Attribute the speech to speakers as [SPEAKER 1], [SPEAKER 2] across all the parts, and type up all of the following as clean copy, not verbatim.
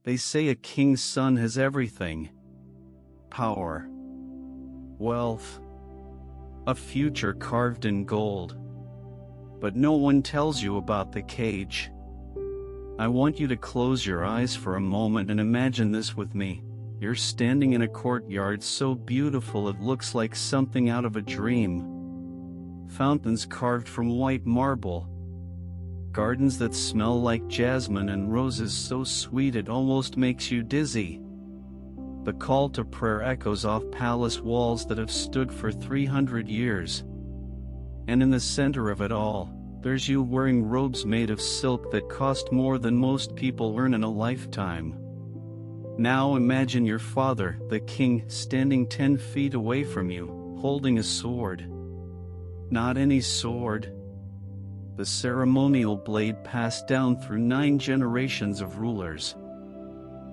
[SPEAKER 1] They say a king's son has everything: power, wealth, a future carved in gold. But no one tells you about the cage. I want you to close your eyes for a moment and imagine this with me. You're standing in a courtyard so beautiful it looks like something out of a dream. Fountains carved from white marble. Gardens that smell like jasmine and roses so sweet it almost makes you dizzy. The call to prayer echoes off palace walls that have stood for 300 years. And in the center of it all, there's you wearing robes made of silk that cost more than most people earn in a lifetime. Now imagine your father, the king, standing 10 feet away from you, holding a sword. Not any sword. The ceremonial blade passed down through 9 generations of rulers.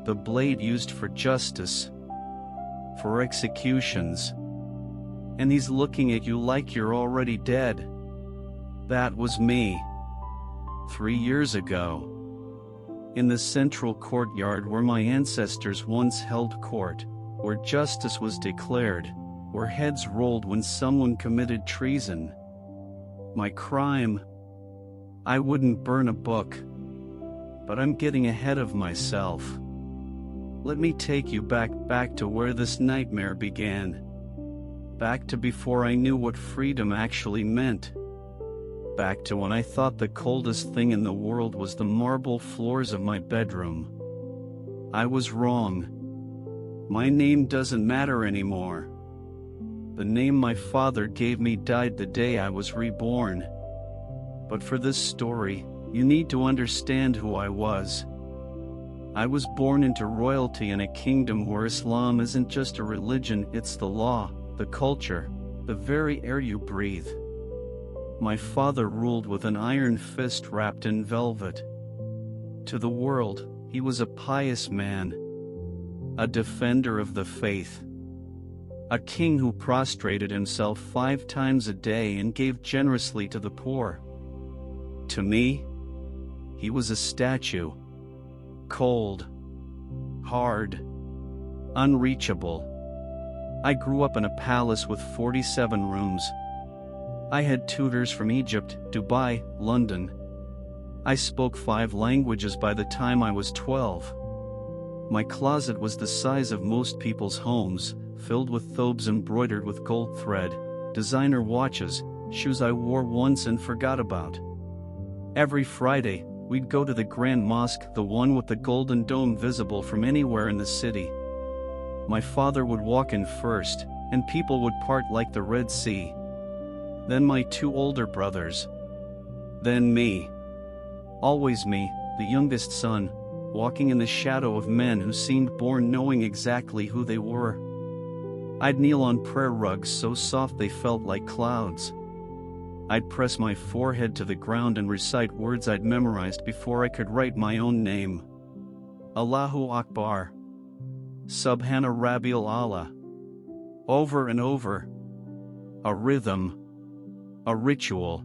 [SPEAKER 1] The blade used for justice, for executions. And he's looking at you like you're already dead. That was me. 3 years ago. In the central courtyard where my ancestors once held court, where justice was declared, where heads rolled when someone committed treason. My crime? I wouldn't burn a book. But I'm getting ahead of myself. Let me take you back to where this nightmare began. Back to before I knew what freedom actually meant. Back to when I thought the coldest thing in the world was the marble floors of my bedroom. I was wrong. My name doesn't matter anymore. The name my father gave me died the day I was reborn. But for this story, you need to understand who I was. I was born into royalty in a kingdom where Islam isn't just a religion, it's the law, the culture, the very air you breathe. My father ruled with an iron fist wrapped in velvet. To the world, he was a pious man, a defender of the faith, a king who prostrated himself 5 times a day and gave generously to the poor. To me, he was a statue, cold, hard, unreachable. I grew up in a palace with 47 rooms. I had tutors from Egypt, Dubai, London. I spoke 5 languages by the time I was 12. My closet was the size of most people's homes, filled with thobes embroidered with gold thread, designer watches, shoes I wore once and forgot about. Every Friday, we'd go to the Grand Mosque, the one with the golden dome visible from anywhere in the city. My father would walk in first, and people would part like the Red Sea. Then my 2 older brothers. Then me. Always me, the youngest son, walking in the shadow of men who seemed born knowing exactly who they were. I'd kneel on prayer rugs so soft they felt like clouds. I'd press my forehead to the ground and recite words I'd memorized before I could write my own name. Allahu Akbar. Subhana Rabbil Allah. Over and over. A rhythm. A ritual.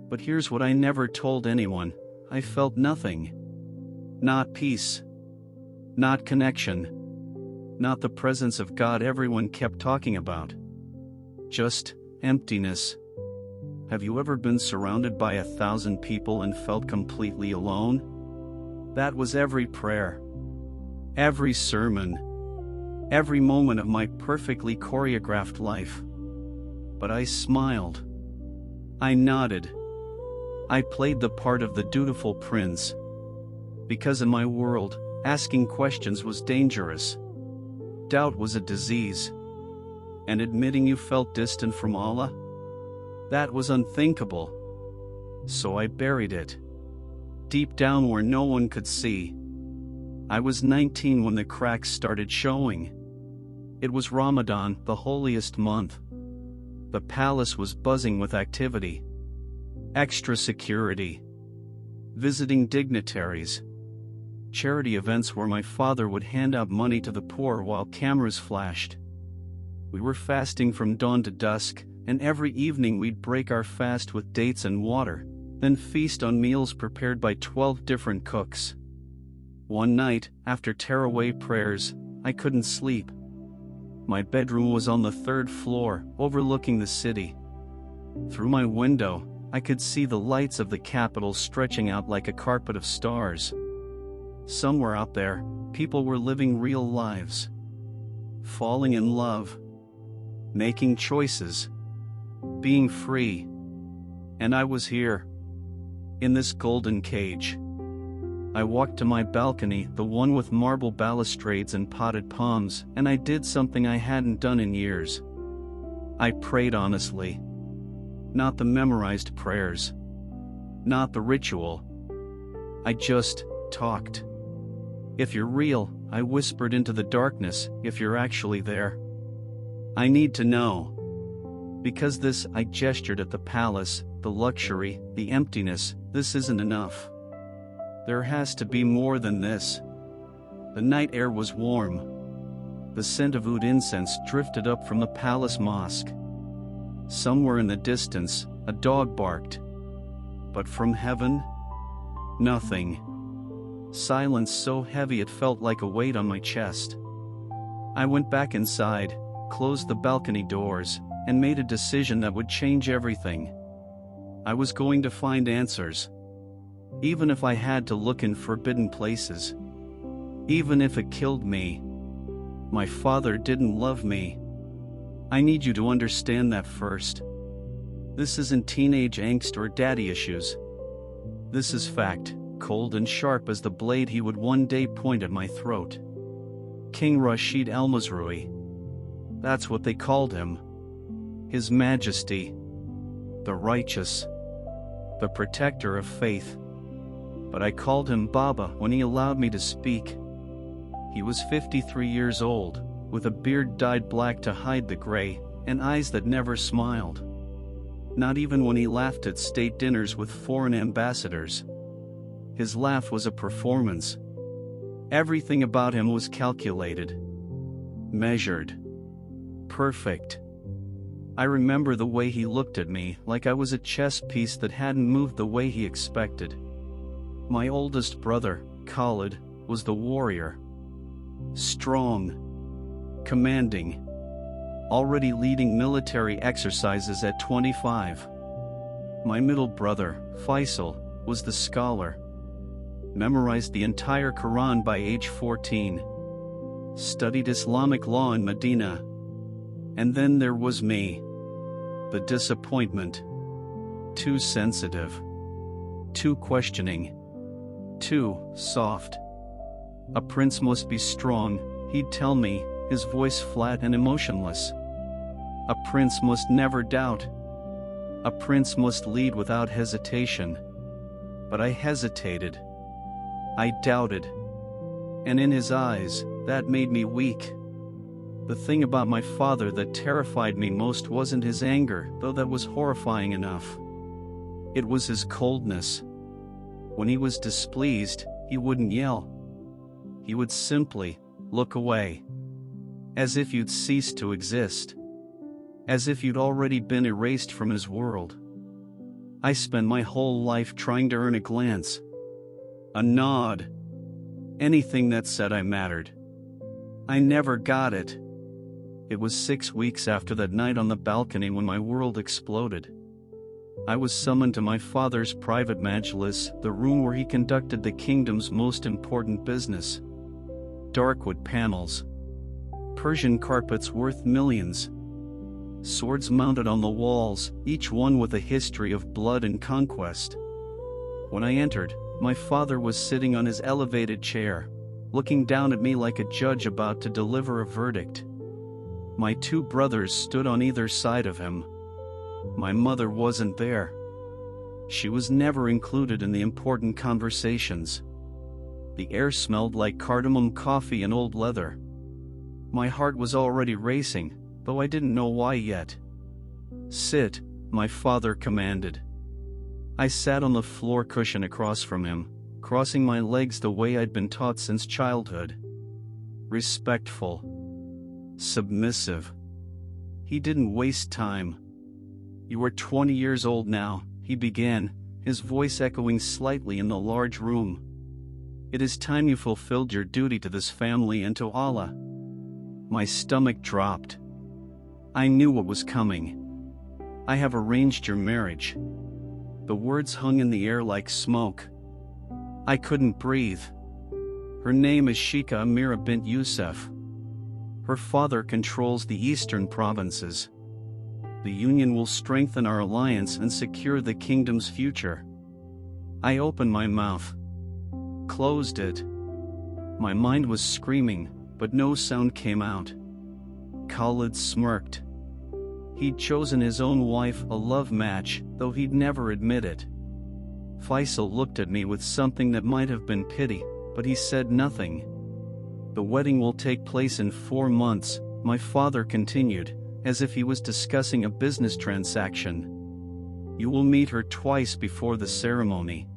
[SPEAKER 1] But here's what I never told anyone. I felt nothing. Not peace. Not connection. Not the presence of God everyone kept talking about. Just emptiness. Have you ever been surrounded by 1,000 people and felt completely alone? That was every prayer. Every sermon. Every moment of my perfectly choreographed life. But I smiled. I nodded. I played the part of the dutiful prince. Because in my world, asking questions was dangerous. Doubt was a disease. And admitting you felt distant from Allah? That was unthinkable. So I buried it. Deep down where no one could see. I was 19 when the cracks started showing. It was Ramadan, the holiest month. The palace was buzzing with activity. Extra security. Visiting dignitaries. Charity events where my father would hand out money to the poor while cameras flashed. We were fasting from dawn to dusk, and every evening we'd break our fast with dates and water, then feast on meals prepared by 12 different cooks. One night, after tearaway prayers, I couldn't sleep. My bedroom was on the 3rd floor, overlooking the city. Through my window, I could see the lights of the Capitol stretching out like a carpet of stars. Somewhere out there, people were living real lives. Falling in love. Making choices. Being free. And I was here. In this golden cage. I walked to my balcony, the one with marble balustrades and potted palms, and I did something I hadn't done in years. I prayed honestly. Not the memorized prayers. Not the ritual. I just talked. If you're real, I whispered into the darkness, if you're actually there. I need to know. Because this, I gestured at the palace, the luxury, the emptiness, this isn't enough. There has to be more than this. The night air was warm. The scent of oud incense drifted up from the palace mosque. Somewhere in the distance, a dog barked. But from heaven? Nothing. Silence so heavy it felt like a weight on my chest. I went back inside, closed the balcony doors, and made a decision that would change everything. I was going to find answers. Even if I had to look in forbidden places. Even if it killed me. My father didn't love me. I need you to understand that first. This isn't teenage angst or daddy issues. This is fact, cold and sharp as the blade he would one day point at my throat. King Rashid al-Mazrui. That's what they called him. His Majesty. The righteous. The protector of faith. But I called him Baba when he allowed me to speak. He was 53 years old, with a beard dyed black to hide the gray, and eyes that never smiled. Not even when he laughed at state dinners with foreign ambassadors. His laugh was a performance. Everything about him was calculated. Measured. Perfect. I remember the way he looked at me, like I was a chess piece that hadn't moved the way he expected. My oldest brother, Khalid, was the warrior. Strong. Commanding. Already leading military exercises at 25. My middle brother, Faisal, was the scholar. Memorized the entire Quran by age 14. Studied Islamic law in Medina. And then there was me. The disappointment. Too sensitive. Too questioning. Too soft. A prince must be strong, he'd tell me, his voice flat and emotionless. A prince must never doubt. A prince must lead without hesitation. But I hesitated. I doubted. And in his eyes, that made me weak. The thing about my father that terrified me most wasn't his anger, though that was horrifying enough. It was his coldness. When he was displeased, he wouldn't yell. He would simply look away. As if you'd ceased to exist. As if you'd already been erased from his world. I spent my whole life trying to earn a glance. A nod. Anything that said I mattered. I never got it. It was 6 weeks after that night on the balcony when my world exploded. I was summoned to my father's private majlis, the room where he conducted the kingdom's most important business. Dark wood panels. Persian carpets worth millions. Swords mounted on the walls, each one with a history of blood and conquest. When I entered, my father was sitting on his elevated chair, looking down at me like a judge about to deliver a verdict. My 2 brothers stood on either side of him. My mother wasn't there. She was never included in the important conversations. The air smelled like cardamom coffee and old leather. My heart was already racing, though I didn't know why yet. Sit, my father commanded. I sat on the floor cushion across from him, crossing my legs the way I'd been taught since childhood. Respectful. Submissive. He didn't waste time. You are 20 years old now, he began, his voice echoing slightly in the large room. It is time you fulfilled your duty to this family and to Allah. My stomach dropped. I knew what was coming. I have arranged your marriage. The words hung in the air like smoke. I couldn't breathe. Her name is Sheikha Amira bint Youssef. Her father controls the eastern provinces. The union will strengthen our alliance and secure the kingdom's future. I opened my mouth. Closed it. My mind was screaming, but no sound came out. Khalid smirked. He'd chosen his own wife a love match, though he'd never admit it. Faisal looked at me with something that might have been pity, but he said nothing. The wedding will take place in 4 months, my father continued, as if he was discussing a business transaction. You will meet her twice before the ceremony.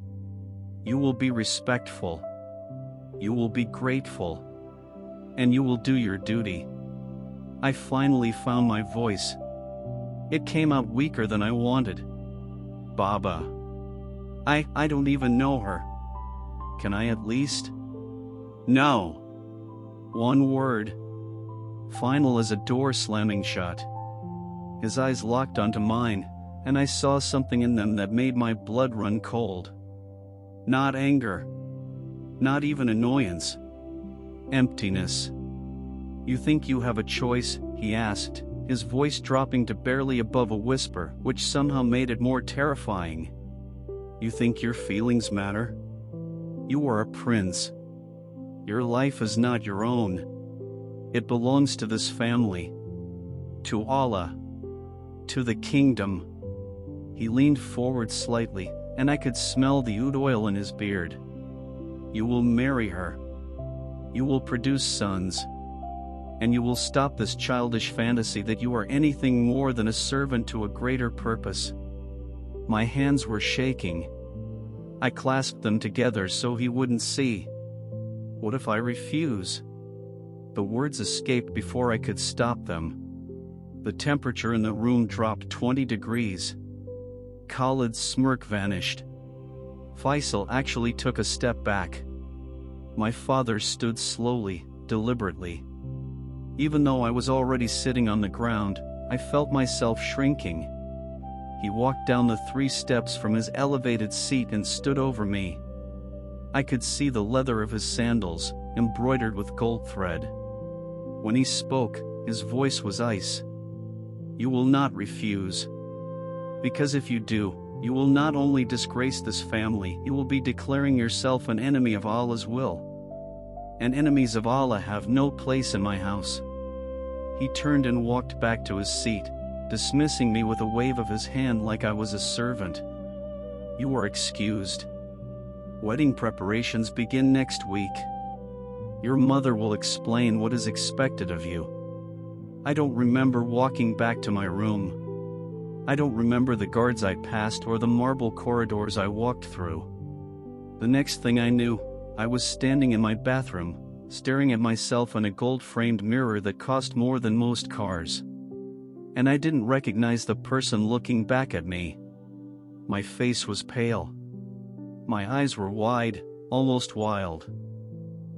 [SPEAKER 1] You will be respectful. You will be grateful. And you will do your duty. I finally found my voice. It came out weaker than I wanted. Baba. I don't even know her. Can I at least? No. One word. Final as a door slamming shut. His eyes locked onto mine, and I saw something in them that made my blood run cold. Not anger. Not even annoyance. Emptiness. You think you have a choice? He asked, his voice dropping to barely above a whisper, which somehow made it more terrifying. You think your feelings matter? You are a prince. Your life is not your own. It belongs to this family. To Allah. To the kingdom. He leaned forward slightly, and I could smell the oud oil in his beard. You will marry her. You will produce sons. And you will stop this childish fantasy that you are anything more than a servant to a greater purpose. My hands were shaking. I clasped them together so he wouldn't see. What if I refuse? The words escaped before I could stop them. The temperature in the room dropped 20 degrees. Khalid's smirk vanished. Faisal actually took a step back. My father stood slowly, deliberately. Even though I was already sitting on the ground, I felt myself shrinking. He walked down the 3 steps from his elevated seat and stood over me. I could see the leather of his sandals, embroidered with gold thread. When he spoke, his voice was ice. You will not refuse. Because if you do, you will not only disgrace this family, you will be declaring yourself an enemy of Allah's will. And enemies of Allah have no place in my house. He turned and walked back to his seat, dismissing me with a wave of his hand like I was a servant. You are excused. Wedding preparations begin next week. Your mother will explain what is expected of you. I don't remember walking back to my room. I don't remember the guards I passed or the marble corridors I walked through. The next thing I knew, I was standing in my bathroom, staring at myself in a gold-framed mirror that cost more than most cars. And I didn't recognize the person looking back at me. My face was pale. My eyes were wide, almost wild.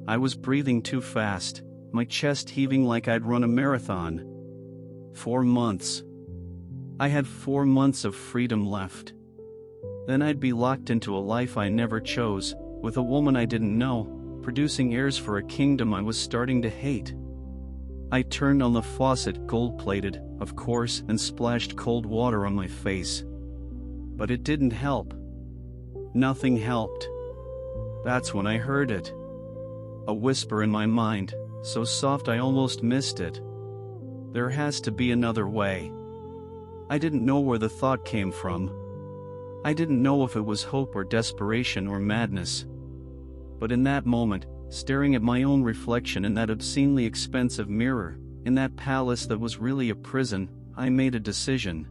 [SPEAKER 1] I was breathing too fast, my chest heaving like I'd run a marathon. 4 months. I had 4 months of freedom left. Then I'd be locked into a life I never chose, with a woman I didn't know, producing heirs for a kingdom I was starting to hate. I turned on the faucet, gold-plated, of course, and splashed cold water on my face. But it didn't help. Nothing helped. That's when I heard it. A whisper in my mind, so soft I almost missed it. There has to be another way. I didn't know where the thought came from. I didn't know if it was hope or desperation or madness. But in that moment, staring at my own reflection in that obscenely expensive mirror, in that palace that was really a prison, I made a decision.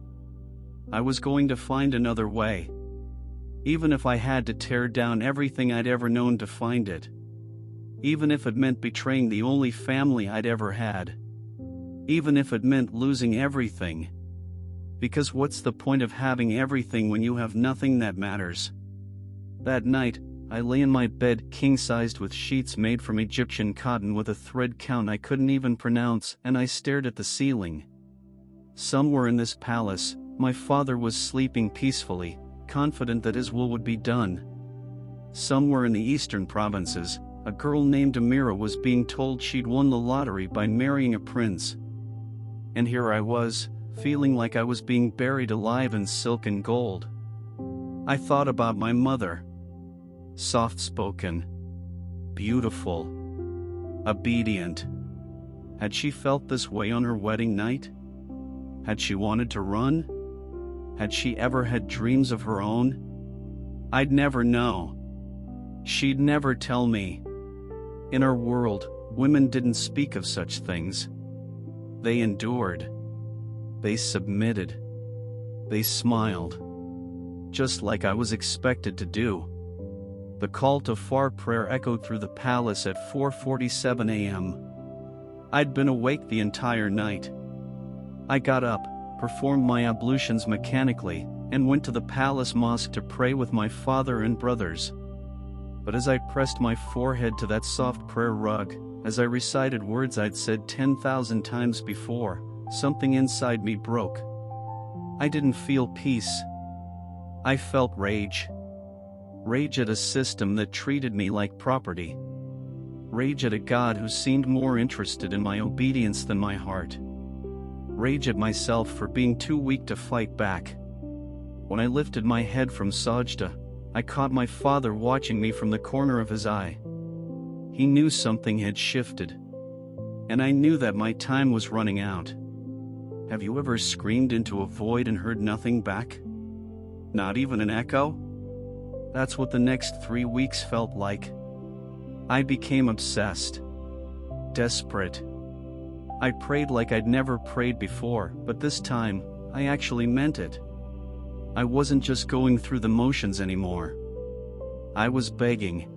[SPEAKER 1] I was going to find another way. Even if I had to tear down everything I'd ever known to find it. Even if it meant betraying the only family I'd ever had. Even if it meant losing everything. Because what's the point of having everything when you have nothing that matters? That night, I lay in my bed king-sized with sheets made from Egyptian cotton with a thread count I couldn't even pronounce, and I stared at the ceiling. Somewhere in this palace, my father was sleeping peacefully, confident that his will would be done. Somewhere in the eastern provinces, a girl named Amira was being told she'd won the lottery by marrying a prince. And here I was, feeling like I was being buried alive in silk and gold. I thought about my mother. Soft-spoken, beautiful, obedient. Had she felt this way on her wedding night? Had she wanted to run? Had she ever had dreams of her own? I'd never know. She'd never tell me. In our world, women didn't speak of such things. They endured. They submitted. They smiled. Just like I was expected to do. The call to far prayer echoed through the palace at 4:47 a.m. I'd been awake the entire night. I got up, performed my ablutions mechanically, and went to the palace mosque to pray with my father and brothers. But as I pressed my forehead to that soft prayer rug, as I recited words I'd said 10,000 times before, something inside me broke. I didn't feel peace. I felt rage. Rage at a system that treated me like property. Rage at a God who seemed more interested in my obedience than my heart. Rage at myself for being too weak to fight back. When I lifted my head from sajda, I caught my father watching me from the corner of his eye. He knew something had shifted. And I knew that my time was running out. Have you ever screamed into a void and heard nothing back? Not even an echo? That's what the next 3 weeks felt like. I became obsessed. Desperate. I prayed like I'd never prayed before, but this time, I actually meant it. I wasn't just going through the motions anymore. I was begging.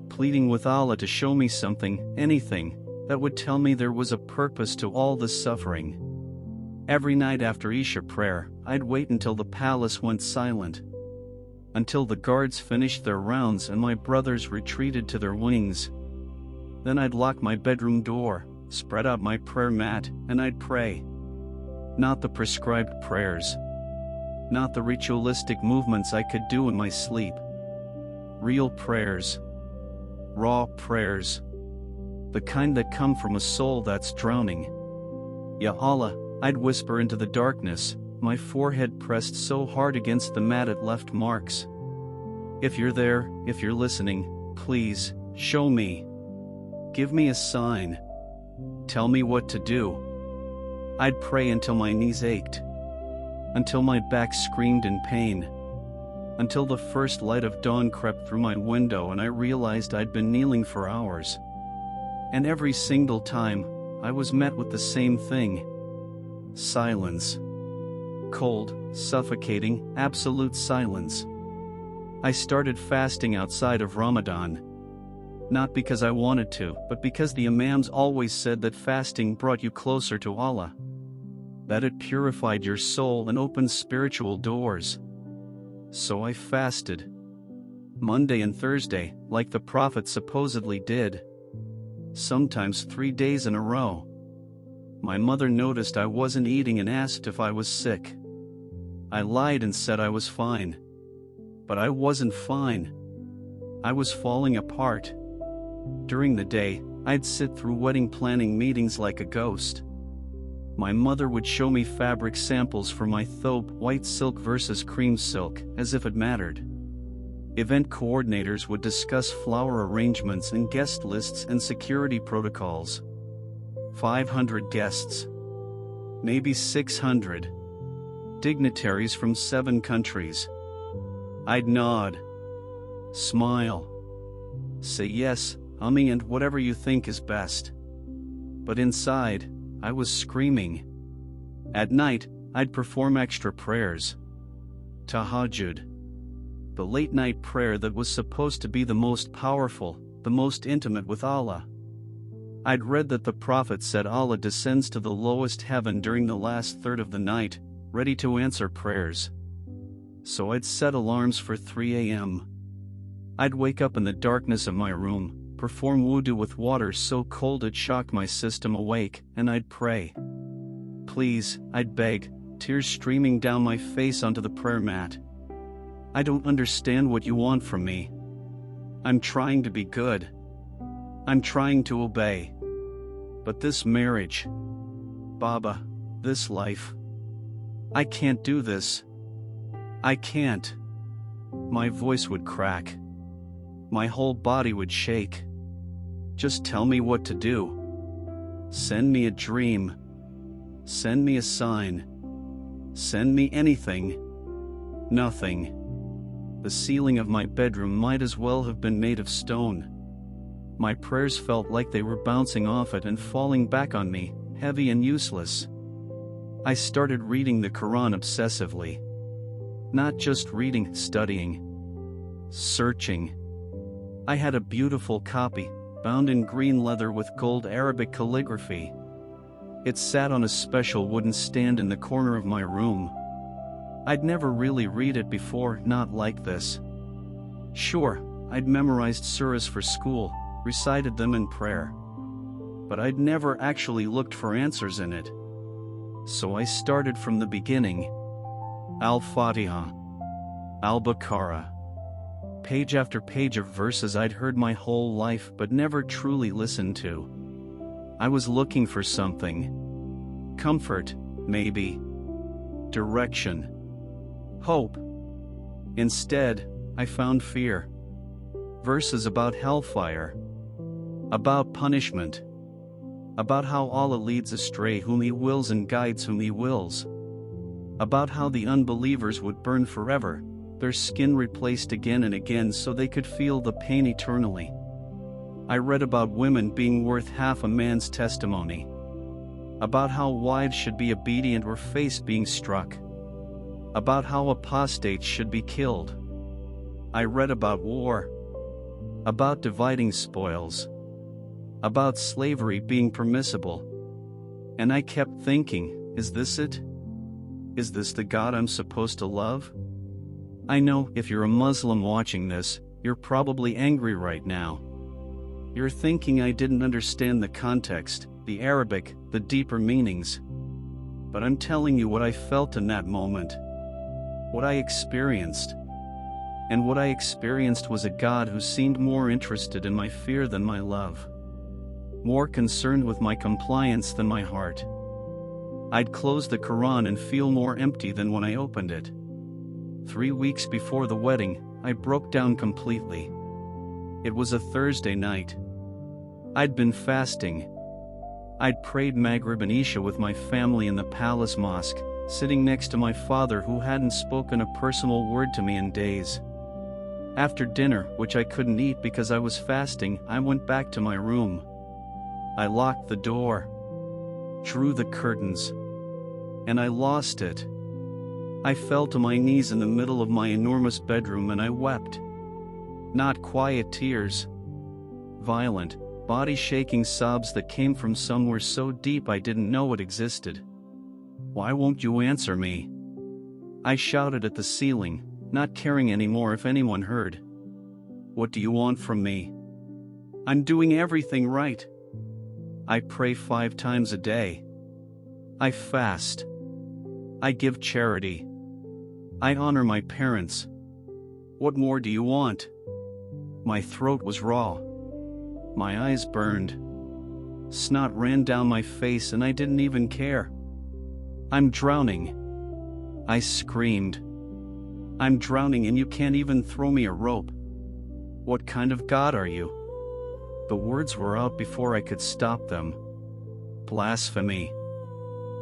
[SPEAKER 1] Pleading with Allah to show me something, anything, that would tell me there was a purpose to all this suffering. Every night after Isha prayer, I'd wait until the palace went silent. Until the guards finished their rounds and my brothers retreated to their wings. Then I'd lock my bedroom door, spread out my prayer mat, and I'd pray. Not the prescribed prayers. Not the ritualistic movements I could do in my sleep. Real prayers. Raw prayers. The kind that come from a soul that's drowning. Ya Allah, I'd whisper into the darkness, my forehead pressed so hard against the mat it left marks. If you're there, if you're listening, please, show me. Give me a sign. Tell me what to do. I'd pray until my knees ached. Until my back screamed in pain. Until the first light of dawn crept through my window and I realized I'd been kneeling for hours. And every single time, I was met with the same thing. Silence. Cold, suffocating, absolute silence. I started fasting outside of Ramadan. Not because I wanted to, but because the Imams always said that fasting brought you closer to Allah. That it purified your soul and opened spiritual doors. So I fasted. Monday and Thursday, like the Prophet supposedly did. Sometimes 3 days in a row. My mother noticed I wasn't eating and asked if I was sick. I lied and said I was fine. But I wasn't fine. I was falling apart. During the day, I'd sit through wedding planning meetings like a ghost. My mother would show me fabric samples for my thobe, white silk versus cream silk, as if it mattered. Event coordinators would discuss flower arrangements and guest lists and security protocols. 500 guests. Maybe 600. Dignitaries from 7 countries. I'd nod. Smile. Say yes, Ummi, and whatever you think is best. But inside, I was screaming. At night, I'd perform extra prayers. Tahajjud. The late-night prayer that was supposed to be the most powerful, the most intimate with Allah. I'd read that the Prophet said Allah descends to the lowest heaven during the last third of the night, ready to answer prayers. So I'd set alarms for 3 a.m. I'd wake up in the darkness of my room, perform wudu with water so cold it shocked my system awake, and I'd pray. Please, I'd beg, tears streaming down my face onto the prayer mat. I don't understand what you want from me. I'm trying to be good. I'm trying to obey. But this marriage, Baba, this life, I can't do this. I can't. My voice would crack. My whole body would shake. Just tell me what to do. Send me a dream. Send me a sign. Send me anything. Nothing. The ceiling of my bedroom might as well have been made of stone. My prayers felt like they were bouncing off it and falling back on me, heavy and useless. I started reading the Quran obsessively. Not just reading, studying. Searching. I had a beautiful copy, bound in green leather with gold Arabic calligraphy. It sat on a special wooden stand in the corner of my room. I'd never really read it before, not like this. Sure, I'd memorized surahs for school, recited them in prayer. But I'd never actually looked for answers in it. So I started from the beginning. Al-Fatiha. Al-Baqarah. Page after page of verses I'd heard my whole life but never truly listened to. I was looking for something. Comfort, maybe. Direction. Hope. Instead, I found fear. Verses about hellfire. About punishment. About how Allah leads astray whom He wills and guides whom He wills. About how the unbelievers would burn forever, their skin replaced again and again so they could feel the pain eternally. I read about women being worth half a man's testimony. About how wives should be obedient or face being struck. About how apostates should be killed. I read about war. About dividing spoils. About slavery being permissible. And I kept thinking, is this it? Is this the God I'm supposed to love? I know, if you're a Muslim watching this, you're probably angry right now. You're thinking I didn't understand the context, the Arabic, the deeper meanings. But I'm telling you what I felt in that moment. What I experienced. And what I experienced was a God who seemed more interested in my fear than my love. More concerned with my compliance than my heart. I'd close the Quran and feel more empty than when I opened it. 3 weeks before the wedding, I broke down completely. It was a Thursday night. I'd been fasting. I'd prayed Maghrib and Isha with my family in the Palace Mosque, sitting next to my father who hadn't spoken a personal word to me in days. After dinner, which I couldn't eat because I was fasting, I went back to my room. I locked the door. Drew the curtains. And I lost it. I fell to my knees in the middle of my enormous bedroom and I wept. Not quiet tears. Violent, body-shaking sobs that came from somewhere so deep I didn't know it existed. Why won't you answer me? I shouted at the ceiling, not caring anymore if anyone heard. What do you want from me? I'm doing everything right. I pray 5 times a day. I fast. I give charity. I honor my parents. What more do you want? My throat was raw. My eyes burned. Snot ran down my face and I didn't even care. I'm drowning. I screamed. I'm drowning and you can't even throw me a rope. What kind of God are you? The words were out before I could stop them. Blasphemy.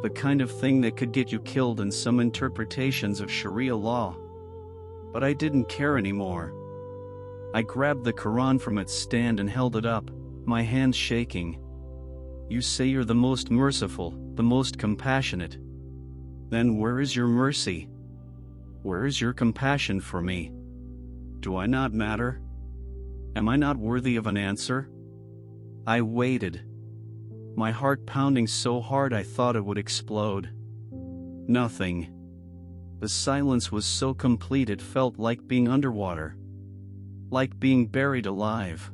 [SPEAKER 1] The kind of thing that could get you killed in some interpretations of Sharia law. But I didn't care anymore. I grabbed the Quran from its stand and held it up, my hands shaking. You say you're the most merciful, the most compassionate. Then where is your mercy? Where is your compassion for me? Do I not matter? Am I not worthy of an answer? I waited. My heart pounding so hard I thought it would explode. Nothing. The silence was so complete it felt like being underwater. like being buried alive.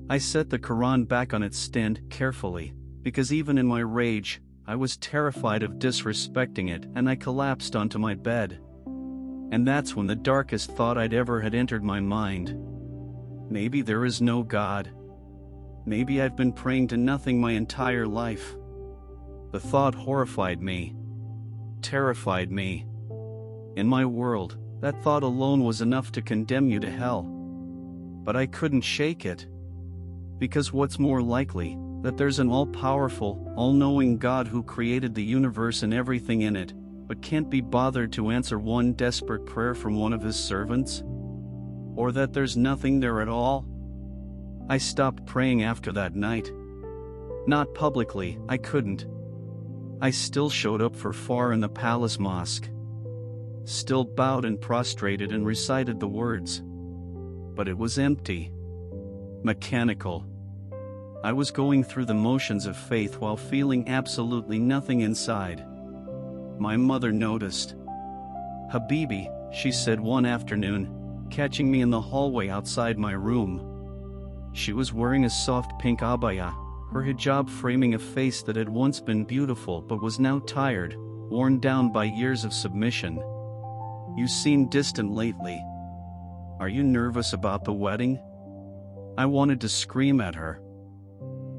[SPEAKER 1] I set the Quran back on its stand carefully, because even in my rage, I was terrified of disrespecting it, and I collapsed onto my bed. And that's when the darkest thought I'd ever had entered my mind. Maybe there is no God. Maybe I've been praying to nothing my entire life. The thought horrified me, terrified me. In my world, that thought alone was enough to condemn you to hell. But I couldn't shake it. Because what's more likely, that there's an all-powerful, all-knowing God who created the universe and everything in it, but can't be bothered to answer one desperate prayer from one of his servants? Or that there's nothing there at all? I stopped praying after that night. Not publicly, I couldn't. I still showed up for Far in the Palace Mosque. Still bowed and prostrated and recited the words. But it was empty. Mechanical. I was going through the motions of faith while feeling absolutely nothing inside. My mother noticed. "Habibi," she said one afternoon, catching me in the hallway outside my room. She was wearing a soft pink abaya, her hijab framing a face that had once been beautiful but was now tired, worn down by years of submission. "You seem distant lately. Are you nervous about the wedding?" I wanted to scream at her.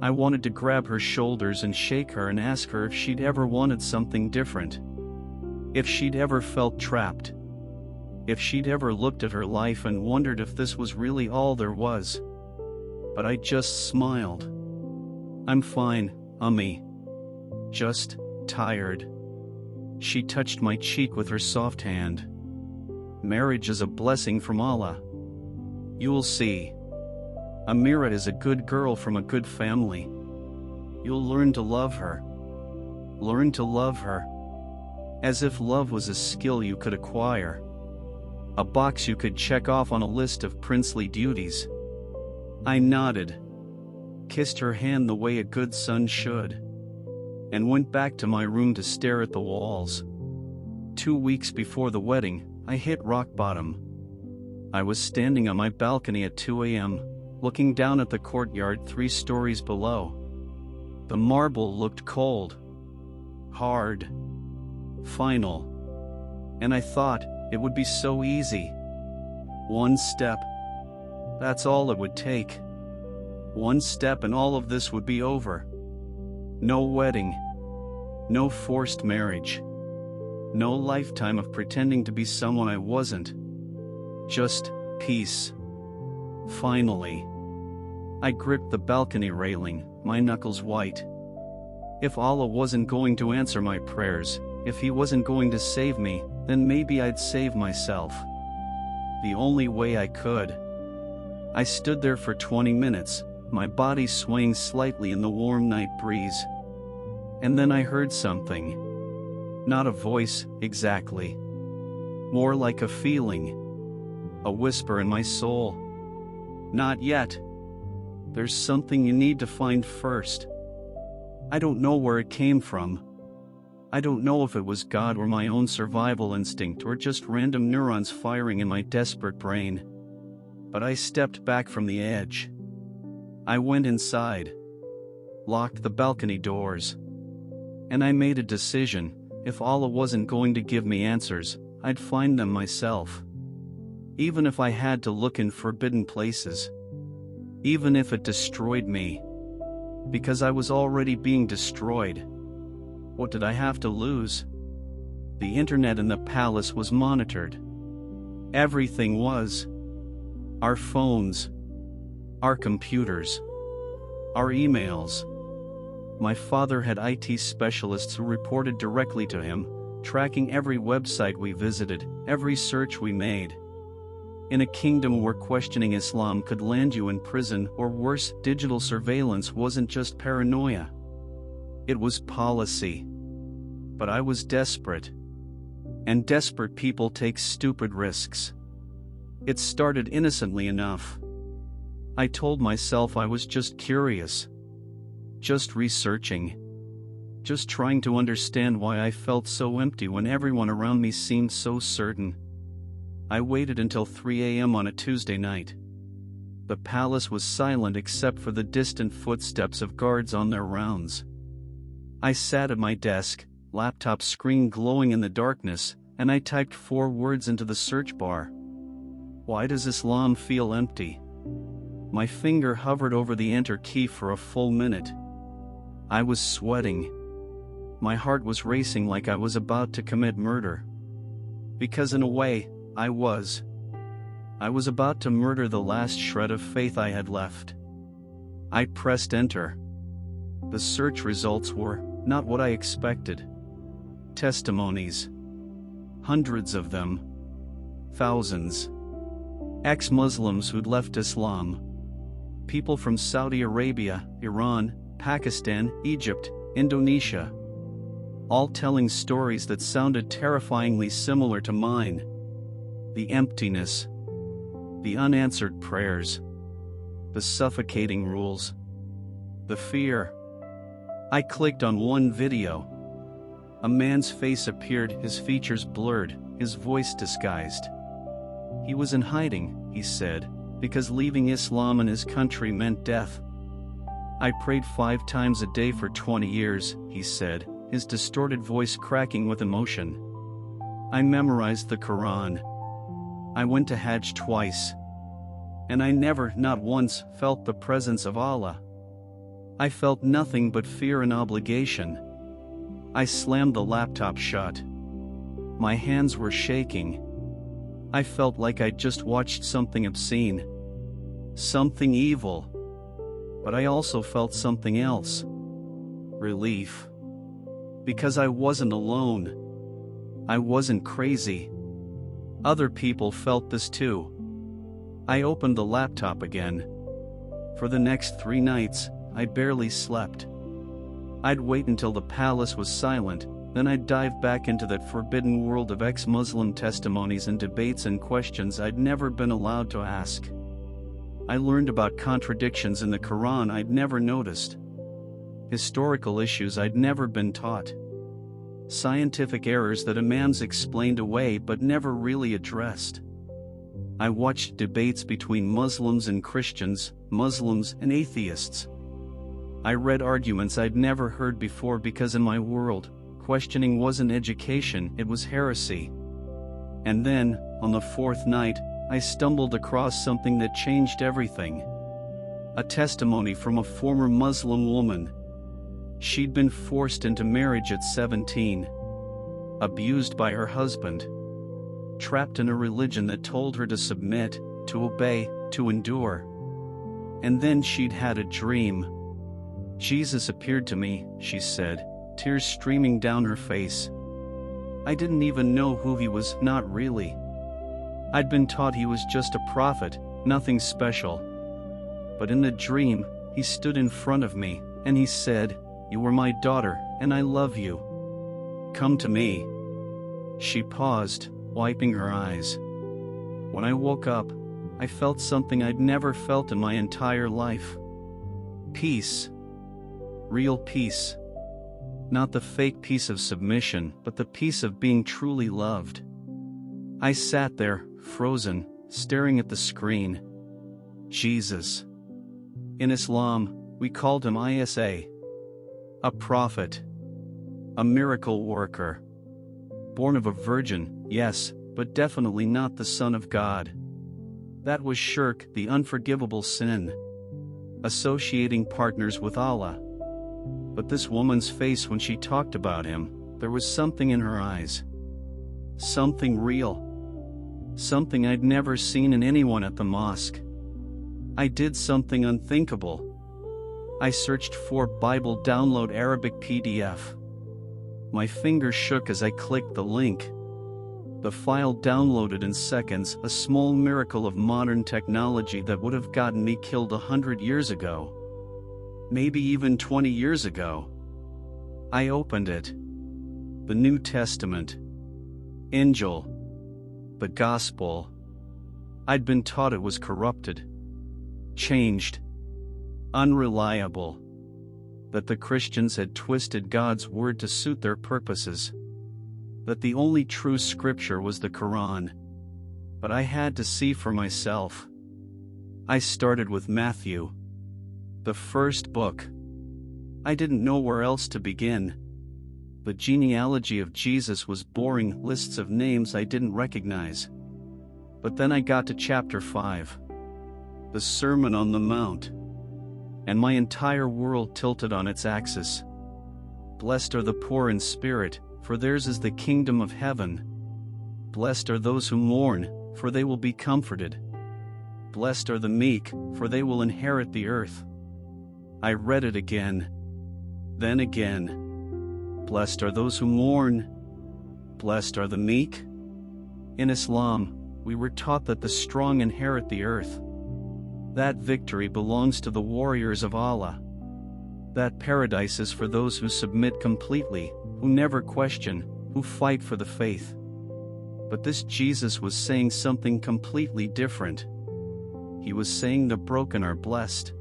[SPEAKER 1] I wanted to grab her shoulders and shake her and ask her if she'd ever wanted something different. If she'd ever felt trapped. If she'd ever looked at her life and wondered if this was really all there was. But I just smiled. "I'm fine, Ummi. Just tired." She touched my cheek with her soft hand. "Marriage is a blessing from Allah. You'll see. Amira is a good girl from a good family. You'll learn to love her. Learn to love her. As if love was a skill you could acquire. A box you could check off on a list of princely duties." I nodded, kissed her hand the way a good son should, and went back to my room to stare at the walls. 2 weeks before the wedding, I hit rock bottom. I was standing on my balcony at 2 a.m., looking down at the courtyard 3 stories below. The marble looked cold, hard, final. And I thought, it would be so easy. One step. That's all it would take. One step and all of this would be over. No wedding. No forced marriage. No lifetime of pretending to be someone I wasn't. Just peace. Finally. I gripped the balcony railing, my knuckles white. If Allah wasn't going to answer my prayers, if He wasn't going to save me, then maybe I'd save myself. The only way I could. I stood there for 20 minutes, my body swaying slightly in the warm night breeze. And then I heard something. Not a voice, exactly. More like a feeling. A whisper in my soul. "Not yet. There's something you need to find first." I don't know where it came from. I don't know if it was God or my own survival instinct or just random neurons firing in my desperate brain. But I stepped back from the edge. I went inside. Locked the balcony doors. And I made a decision. If Allah wasn't going to give me answers, I'd find them myself. Even if I had to look in forbidden places. Even if it destroyed me. Because I was already being destroyed. What did I have to lose? The internet in the palace was monitored. Everything was. Our phones. Our computers. Our emails. My father had IT specialists who reported directly to him, tracking every website we visited, every search we made. In a kingdom where questioning Islam could land you in prison, or worse, digital surveillance wasn't just paranoia. It was policy. But I was desperate. And desperate people take stupid risks. It started innocently enough. I told myself I was just curious. Just researching. Just trying to understand why I felt so empty when everyone around me seemed so certain. I waited until 3 a.m. on a Tuesday night, The palace was silent except for the distant footsteps of guards on their rounds. I sat at my desk, laptop screen glowing in the darkness, and I typed 4 words into the search bar. Why does Islam feel empty? My finger hovered over the enter key for a full minute. I was sweating. My heart was racing like I was about to commit murder. Because in a way, I was. I was about to murder the last shred of faith I had left. I pressed enter. The search results were not what I expected. Testimonies. Hundreds of them. Thousands. Ex-Muslims who'd left Islam. People from Saudi Arabia, Iran, Pakistan, Egypt, Indonesia. All telling stories that sounded terrifyingly similar to mine. The emptiness. The unanswered prayers. The suffocating rules. The fear. I clicked on one video. A man's face appeared, his features blurred, his voice disguised. He was in hiding, he said, because leaving Islam and his country meant death. I prayed 5 times a day for 20 years, he said, his distorted voice cracking with emotion. I memorized the Quran. I went to Hajj twice. And I never, not once, felt the presence of Allah. I felt nothing but fear and obligation. I slammed the laptop shut. My hands were shaking. I felt like I'd just watched something obscene. Something evil. But I also felt something else. Relief. Because I wasn't alone. I wasn't crazy. Other people felt this too. I opened the laptop again. For the next 3 nights, I barely slept. I'd wait until the palace was silent, then I'd dive back into that forbidden world of ex-Muslim testimonies and debates and questions I'd never been allowed to ask. I learned about contradictions in the Quran I'd never noticed. Historical issues I'd never been taught. Scientific errors that imams explained away but never really addressed. I watched debates between Muslims and Christians, Muslims and atheists. I read arguments I'd never heard before because in my world, questioning wasn't education, it was heresy. And then, on the 4th night, I stumbled across something that changed everything. A testimony from a former Muslim woman. She'd been forced into marriage at 17. Abused by her husband. Trapped in a religion that told her to submit, to obey, to endure. And then she'd had a dream. Jesus appeared to me, she said, tears streaming down her face. I didn't even know who he was, not really. I'd been taught he was just a prophet, nothing special. But in the dream, he stood in front of me, and he said, "You were my daughter, and I love you. Come to me." She paused, wiping her eyes. When I woke up, I felt something I'd never felt in my entire life. Peace. Real peace. Not the fake peace of submission, but the peace of being truly loved. I sat there, frozen, staring at the screen. Jesus. In Islam, we called him Isa. A prophet. A miracle worker. Born of a virgin, yes, but definitely not the Son of God. That was shirk, the unforgivable sin. Associating partners with Allah. But this woman's face when she talked about him, there was something in her eyes. Something real. Something I'd never seen in anyone at the mosque. I did something unthinkable. I searched for Bible download Arabic PDF. My fingers shook as I clicked the link. The file downloaded in seconds, a small miracle of modern technology that would have gotten me killed 100 years ago. Maybe even 20 years ago. I opened it. The New Testament. Injil. The Gospel. I'd been taught it was corrupted. Changed. Unreliable. That the Christians had twisted God's word to suit their purposes. That the only true scripture was the Quran. But I had to see for myself. I started with Matthew, the first book. I didn't know where else to begin. The genealogy of Jesus was boring lists of names I didn't recognize. But then I got to chapter 5, the Sermon on the Mount, and my entire world tilted on its axis. Blessed are the poor in spirit, for theirs is the kingdom of heaven. Blessed are those who mourn, for they will be comforted. Blessed are the meek, for they will inherit the earth. I read it again, then again. Blessed are those who mourn. Blessed are the meek. In Islam, we were taught that the strong inherit the earth. That victory belongs to the warriors of Allah. That paradise is for those who submit completely, who never question, who fight for the faith. But this Jesus was saying something completely different. He was saying the broken are blessed.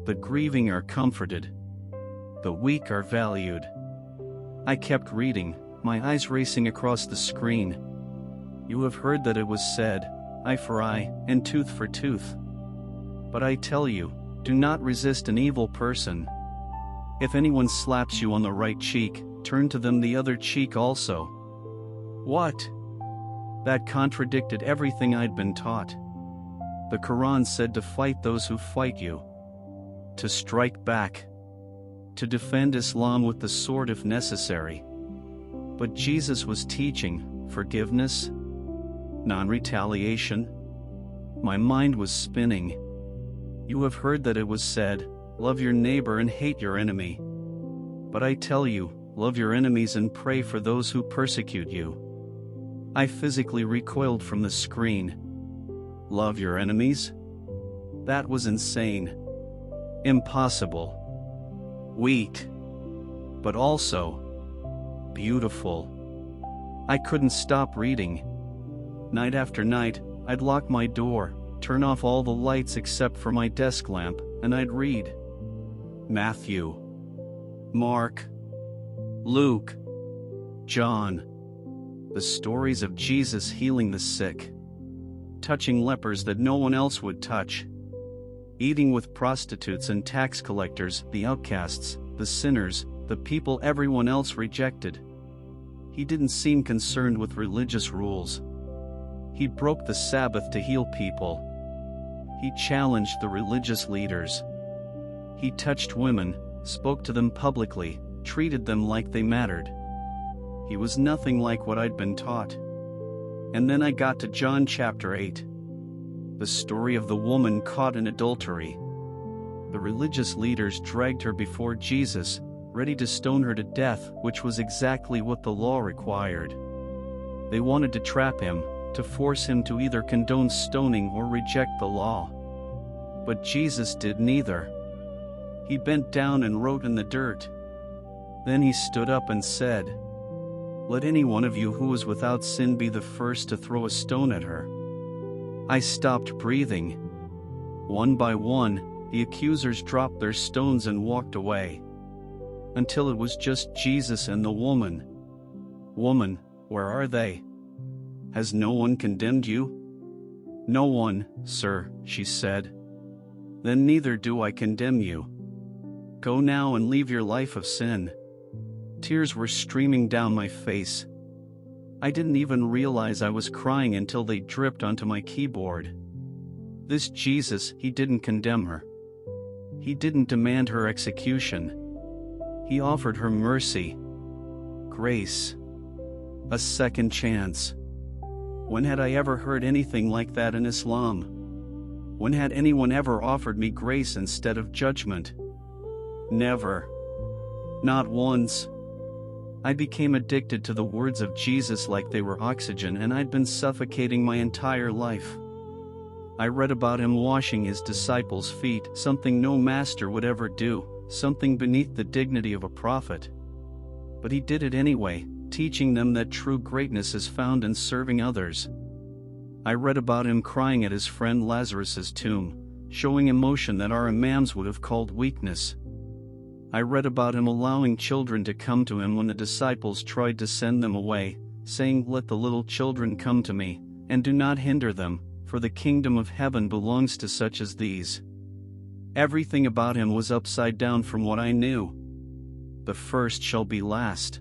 [SPEAKER 1] The grieving are comforted. The weak are valued. I kept reading, my eyes racing across the screen. You have heard that it was said, eye for eye, and tooth for tooth. But I tell you, do not resist an evil person. If anyone slaps you on the right cheek, turn to them the other cheek also. What? That contradicted everything I'd been taught. The Quran said to fight those who fight you, to strike back, to defend Islam with the sword if necessary. But Jesus was teaching forgiveness, non-retaliation. My mind was spinning. You have heard that it was said, love your neighbor and hate your enemy. But I tell you, love your enemies and pray for those who persecute you. I physically recoiled from the screen. Love your enemies? That was insane. Impossible. Weak. But also beautiful. I couldn't stop reading. Night after night, I'd lock my door, turn off all the lights except for my desk lamp, and I'd read Matthew, Mark, Luke, John. The stories of Jesus healing the sick, touching lepers that no one else would touch, eating with prostitutes and tax collectors, the outcasts, the sinners, the people everyone else rejected. He didn't seem concerned with religious rules. He broke the Sabbath to heal people. He challenged the religious leaders. He touched women, spoke to them publicly, treated them like they mattered. He was nothing like what I'd been taught. And then I got to John chapter 8. The story of the woman caught in adultery. The religious leaders dragged her before Jesus, ready to stone her to death, which was exactly what the law required. They wanted to trap him, to force him to either condone stoning or reject the law. But Jesus did neither. He bent down and wrote in the dirt. Then he stood up and said, "Let any one of you who is without sin be the first to throw a stone at her." I stopped breathing. One by one, the accusers dropped their stones and walked away. Until it was just Jesus and the woman. "Woman, where are they? Has no one condemned you?" "No one, sir," she said. "Then neither do I condemn you. Go now and leave your life of sin." Tears were streaming down my face. I didn't even realize I was crying until they dripped onto my keyboard. This Jesus, he didn't condemn her. He didn't demand her execution. He offered her mercy, grace, a second chance. When had I ever heard anything like that in Islam? When had anyone ever offered me grace instead of judgment? Never. Not once. I became addicted to the words of Jesus like they were oxygen, and I'd been suffocating my entire life. I read about him washing his disciples' feet, something no master would ever do, something beneath the dignity of a prophet. But he did it anyway, teaching them that true greatness is found in serving others. I read about him crying at his friend Lazarus's tomb, showing emotion that our imams would have called weakness. I read about him allowing children to come to him when the disciples tried to send them away, saying, "Let the little children come to me, and do not hinder them, for the kingdom of heaven belongs to such as these." Everything about him was upside down from what I knew. The first shall be last.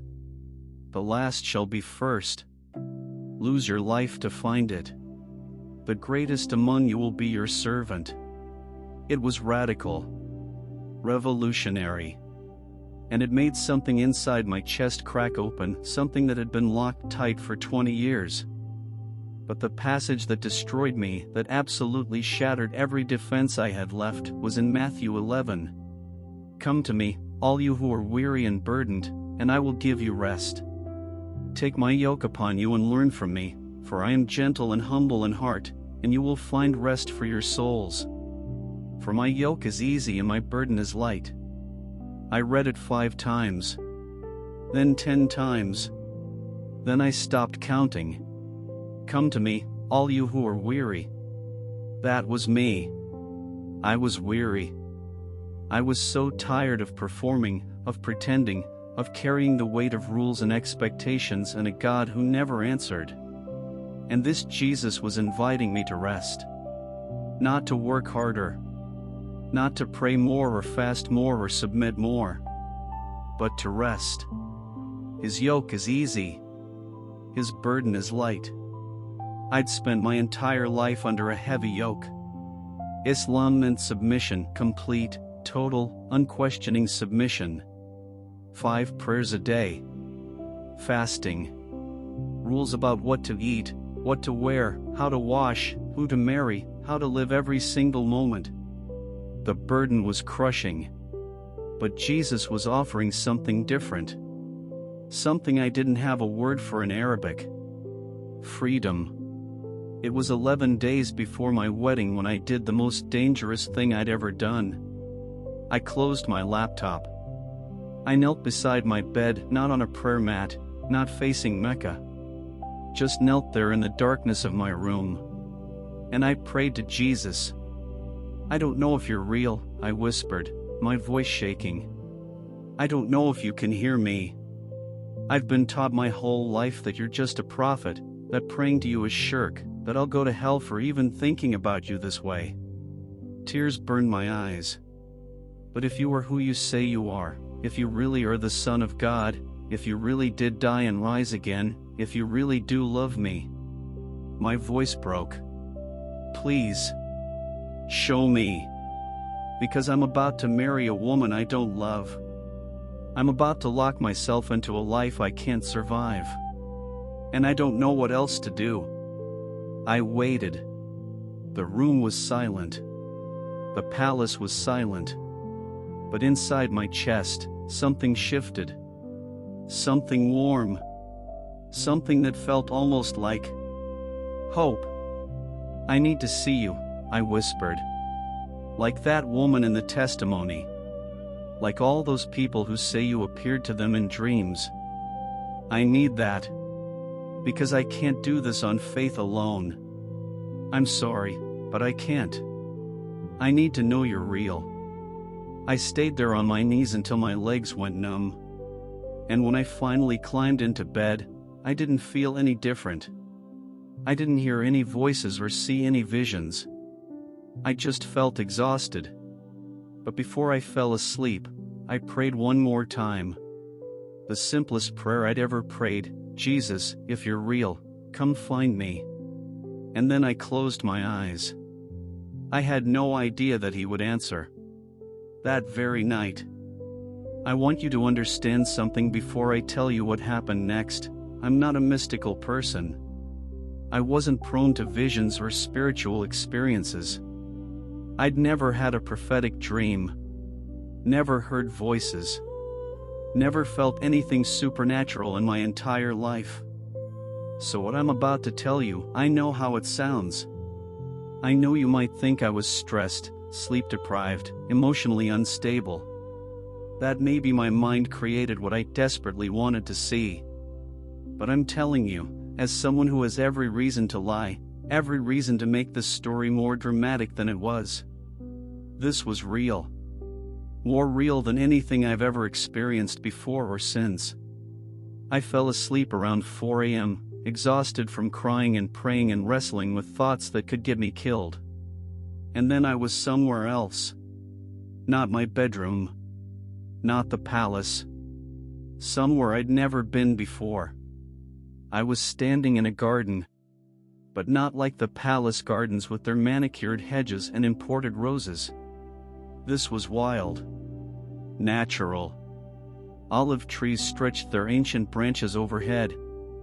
[SPEAKER 1] The last shall be first. Lose your life to find it. The greatest among you will be your servant. It was radical, revolutionary, and it made something inside my chest crack open, something that had been locked tight for 20 years. But the passage that destroyed me, that absolutely shattered every defense I had left, was in Matthew 11. "Come to me, all you who are weary and burdened, and I will give you rest. Take my yoke upon you and learn from me, for I am gentle and humble in heart, and you will find rest for your souls. For my yoke is easy and my burden is light." I read it 5 times. Then 10 times. Then I stopped counting. "Come to me, all you who are weary." That was me. I was weary. I was so tired of performing, of pretending, of carrying the weight of rules and expectations and a God who never answered. And this Jesus was inviting me to rest. Not to work harder. Not to pray more or fast more or submit more. But to rest. His yoke is easy. His burden is light. I'd spent my entire life under a heavy yoke. Islam meant submission, complete, total, unquestioning submission. 5 prayers a day. Fasting. Rules about what to eat, what to wear, how to wash, who to marry, how to live every single moment. The burden was crushing. But Jesus was offering something different. Something I didn't have a word for in Arabic. Freedom. It was 11 days before my wedding when I did the most dangerous thing I'd ever done. I closed my laptop. I knelt beside my bed, not on a prayer mat, not facing Mecca. Just knelt there in the darkness of my room. And I prayed to Jesus. "I don't know if you're real," I whispered, my voice shaking. "I don't know if you can hear me. I've been taught my whole life that you're just a prophet, that praying to you is shirk, that I'll go to hell for even thinking about you this way." Tears burned my eyes. "But if you are who you say you are, if you really are the Son of God, if you really did die and rise again, if you really do love me." My voice broke. "Please, show me. Because I'm about to marry a woman I don't love. I'm about to lock myself into a life I can't survive. And I don't know what else to do." I waited. The room was silent. The palace was silent. But inside my chest, something shifted. Something warm. Something that felt almost like hope. "I need to see you," I whispered. "Like that woman in the testimony. Like all those people who say you appeared to them in dreams. I need that. Because I can't do this on faith alone. I'm sorry, but I can't. I need to know you're real." I stayed there on my knees until my legs went numb. And when I finally climbed into bed, I didn't feel any different. I didn't hear any voices or see any visions. I just felt exhausted. But before I fell asleep, I prayed one more time. The simplest prayer I'd ever prayed: "Jesus, if you're real, come find me." And then I closed my eyes. I had no idea that he would answer. That very night. I want you to understand something before I tell you what happened next. I'm not a mystical person. I wasn't prone to visions or spiritual experiences. I'd never had a prophetic dream. Never heard voices. Never felt anything supernatural in my entire life. So what I'm about to tell you, I know how it sounds. I know you might think I was stressed, sleep-deprived, emotionally unstable. That maybe my mind created what I desperately wanted to see. But I'm telling you, as someone who has every reason to lie, every reason to make this story more dramatic than it was. This was real. More real than anything I've ever experienced before or since. I fell asleep around 4 a.m., exhausted from crying and praying and wrestling with thoughts that could get me killed. And then I was somewhere else. Not my bedroom. Not the palace. Somewhere I'd never been before. I was standing in a garden. But not like the palace gardens with their manicured hedges and imported roses. This was wild. Natural. Olive trees stretched their ancient branches overhead,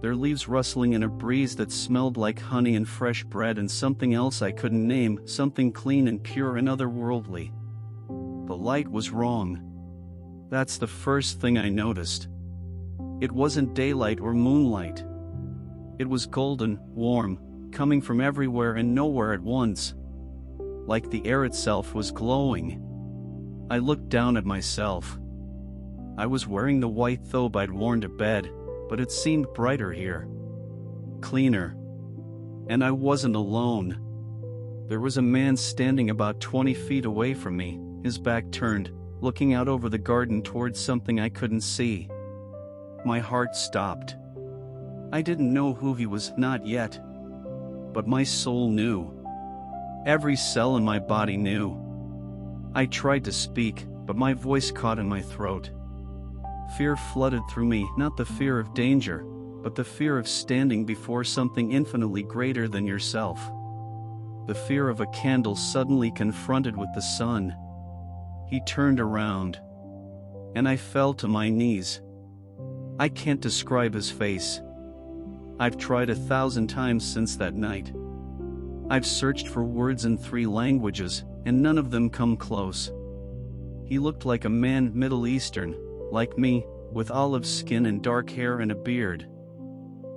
[SPEAKER 1] their leaves rustling in a breeze that smelled like honey and fresh bread and something else I couldn't name, something clean and pure and otherworldly. The light was wrong. That's the first thing I noticed. It wasn't daylight or moonlight. It was golden, warm, coming from everywhere and nowhere at once. Like the air itself was glowing. I looked down at myself. I was wearing the white thobe I'd worn to bed, but it seemed brighter here. Cleaner. And I wasn't alone. There was a man standing about 20 feet away from me, his back turned, looking out over the garden towards something I couldn't see. My heart stopped. I didn't know who he was, not yet. But my soul knew. Every cell in my body knew. I tried to speak, but my voice caught in my throat. Fear flooded through me, not the fear of danger, but the fear of standing before something infinitely greater than yourself. The fear of a candle suddenly confronted with the sun. He turned around. And I fell to my knees. I can't describe his face. I've tried 1,000 times since that night. I've searched for words in 3 languages, and none of them come close. He looked like a man Middle Eastern, like me, with olive skin and dark hair and a beard.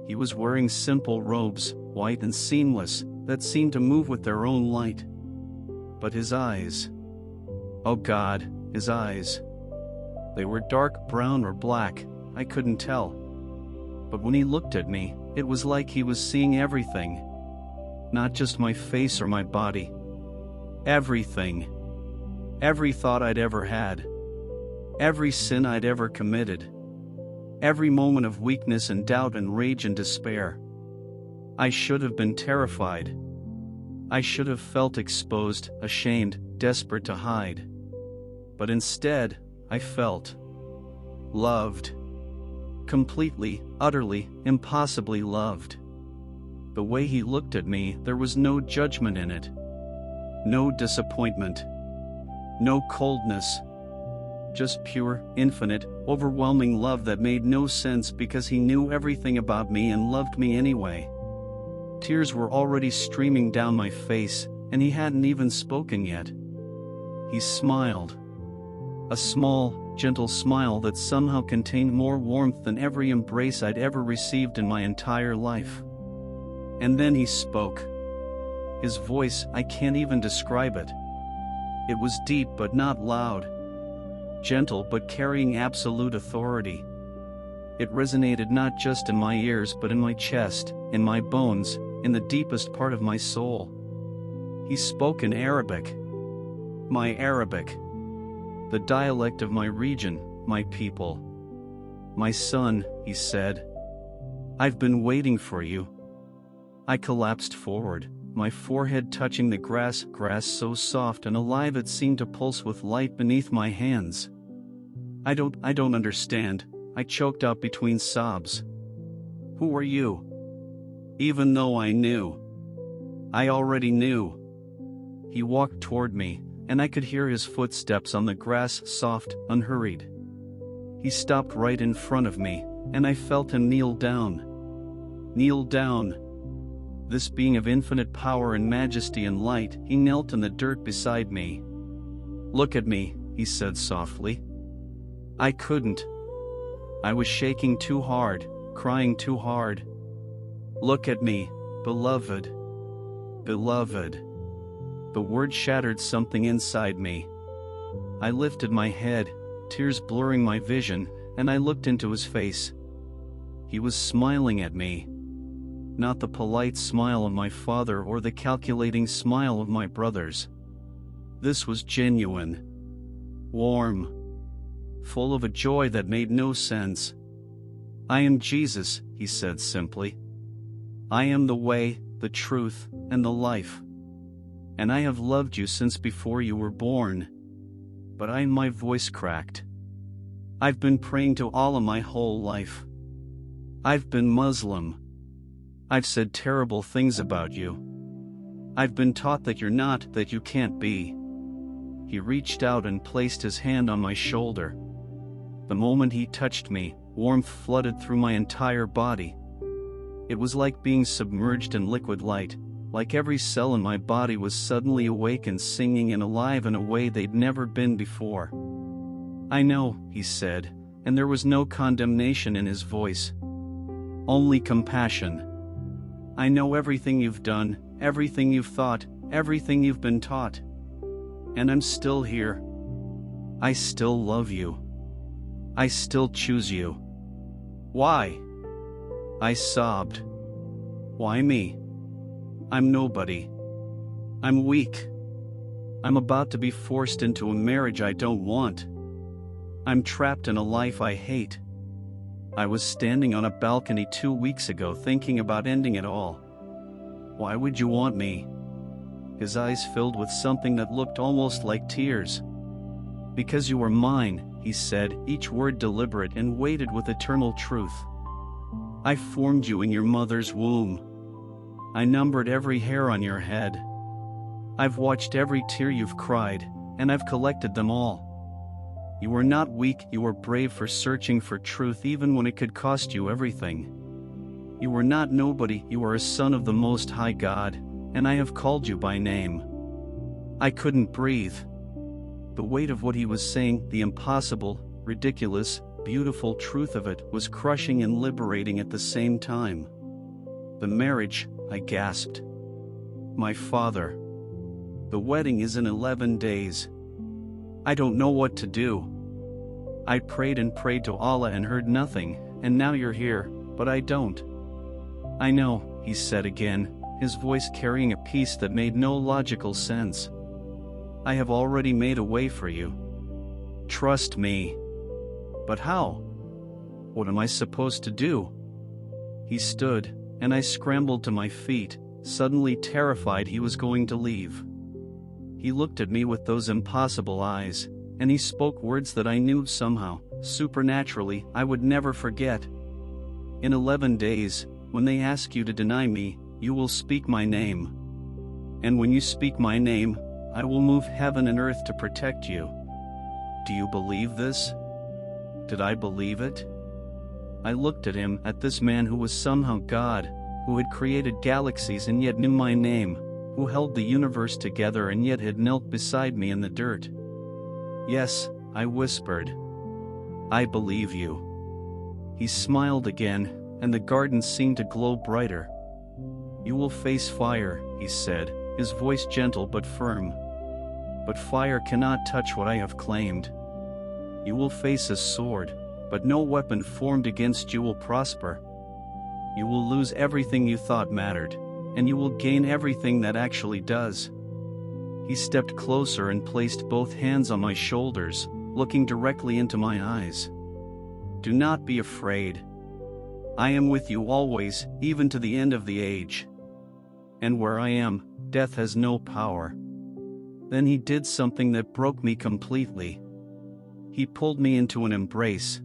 [SPEAKER 1] He was wearing simple robes, white and seamless, that seemed to move with their own light. But his eyes. Oh God, his eyes. They were dark brown or black, I couldn't tell. But when he looked at me, it was like he was seeing everything. Not just my face or my body. Everything. Every thought I'd ever had. Every sin I'd ever committed. Every moment of weakness and doubt and rage and despair. I should have been terrified. I should have felt exposed, ashamed, desperate to hide. But instead, I felt loved. Completely, utterly, impossibly loved. The way he looked at me, there was no judgment in it. No disappointment. No coldness. Just pure, infinite, overwhelming love that made no sense because he knew everything about me and loved me anyway. Tears were already streaming down my face, and he hadn't even spoken yet. He smiled. A small, gentle smile that somehow contained more warmth than every embrace I'd ever received in my entire life. And then he spoke. His voice, I can't even describe it. It was deep but not loud. Gentle but carrying absolute authority. It resonated not just in my ears but in my chest, in my bones, in the deepest part of my soul. He spoke in Arabic. My Arabic. The dialect of my region, my people. My son, he said. I've been waiting for you. I collapsed forward, my forehead touching the grass so soft and alive it seemed to pulse with light beneath my hands. I don't understand, I choked out between sobs. Who are you? Even though I knew. I already knew. He walked toward me, and I could hear his footsteps on the grass, soft, unhurried. He stopped right in front of me, and I felt him kneel down. Kneel down. This being of infinite power and majesty and light, he knelt in the dirt beside me. Look at me, he said softly. I couldn't. I was shaking too hard, crying too hard. Look at me, beloved. Beloved. The word shattered something inside me. I lifted my head, tears blurring my vision, and I looked into his face. He was smiling at me. Not the polite smile of my father or the calculating smile of my brothers. This was genuine. Warm. Full of a joy that made no sense. I am Jesus, he said simply. I am the way, the truth, and the life. And I have loved you since before you were born. But my voice cracked. I've been praying to Allah my whole life. I've been Muslim. I've said terrible things about you. I've been taught that you're not, that you can't be. He reached out and placed his hand on my shoulder. The moment he touched me, warmth flooded through my entire body. It was like being submerged in liquid light, like every cell in my body was suddenly awake and singing and alive in a way they'd never been before. I know, he said, and there was no condemnation in his voice. Only compassion. I know everything you've done, everything you've thought, everything you've been taught. And I'm still here. I still love you. I still choose you. Why? I sobbed. Why me? I'm nobody. I'm weak. I'm about to be forced into a marriage I don't want. I'm trapped in a life I hate. I was standing on a balcony 2 weeks ago thinking about ending it all. Why would you want me? His eyes filled with something that looked almost like tears. Because you were mine, he said, each word deliberate and weighted with eternal truth. I formed you in your mother's womb. I numbered every hair on your head. I've watched every tear you've cried, and I've collected them all. You were not weak, you were brave for searching for truth even when it could cost you everything. You were not nobody, you were a son of the Most High God, and I have called you by name. I couldn't breathe. The weight of what he was saying, the impossible, ridiculous, beautiful truth of it, was crushing and liberating at the same time. The marriage, I gasped. My father. The wedding is in 11 days. I don't know what to do. I prayed and prayed to Allah and heard nothing, and now you're here, but I don't. I know, he said again, his voice carrying a peace that made no logical sense. I have already made a way for you. Trust me. But how? What am I supposed to do? He stood, and I scrambled to my feet, suddenly terrified he was going to leave. He looked at me with those impossible eyes, and he spoke words that I knew somehow, supernaturally, I would never forget. In 11 days, when they ask you to deny me, you will speak my name. And when you speak my name, I will move heaven and earth to protect you. Do you believe this? Did I believe it? I looked at him, at this man who was somehow God, who had created galaxies and yet knew my name, who held the universe together and yet had knelt beside me in the dirt. Yes, I whispered. I believe you. He smiled again, and the garden seemed to glow brighter. You will face fire, he said, his voice gentle but firm. But fire cannot touch what I have claimed. You will face a sword, but no weapon formed against you will prosper. You will lose everything you thought mattered, and you will gain everything that actually does. He stepped closer and placed both hands on my shoulders, looking directly into my eyes. Do not be afraid. I am with you always, even to the end of the age. And where I am, death has no power. Then he did something that broke me completely. He pulled me into an embrace.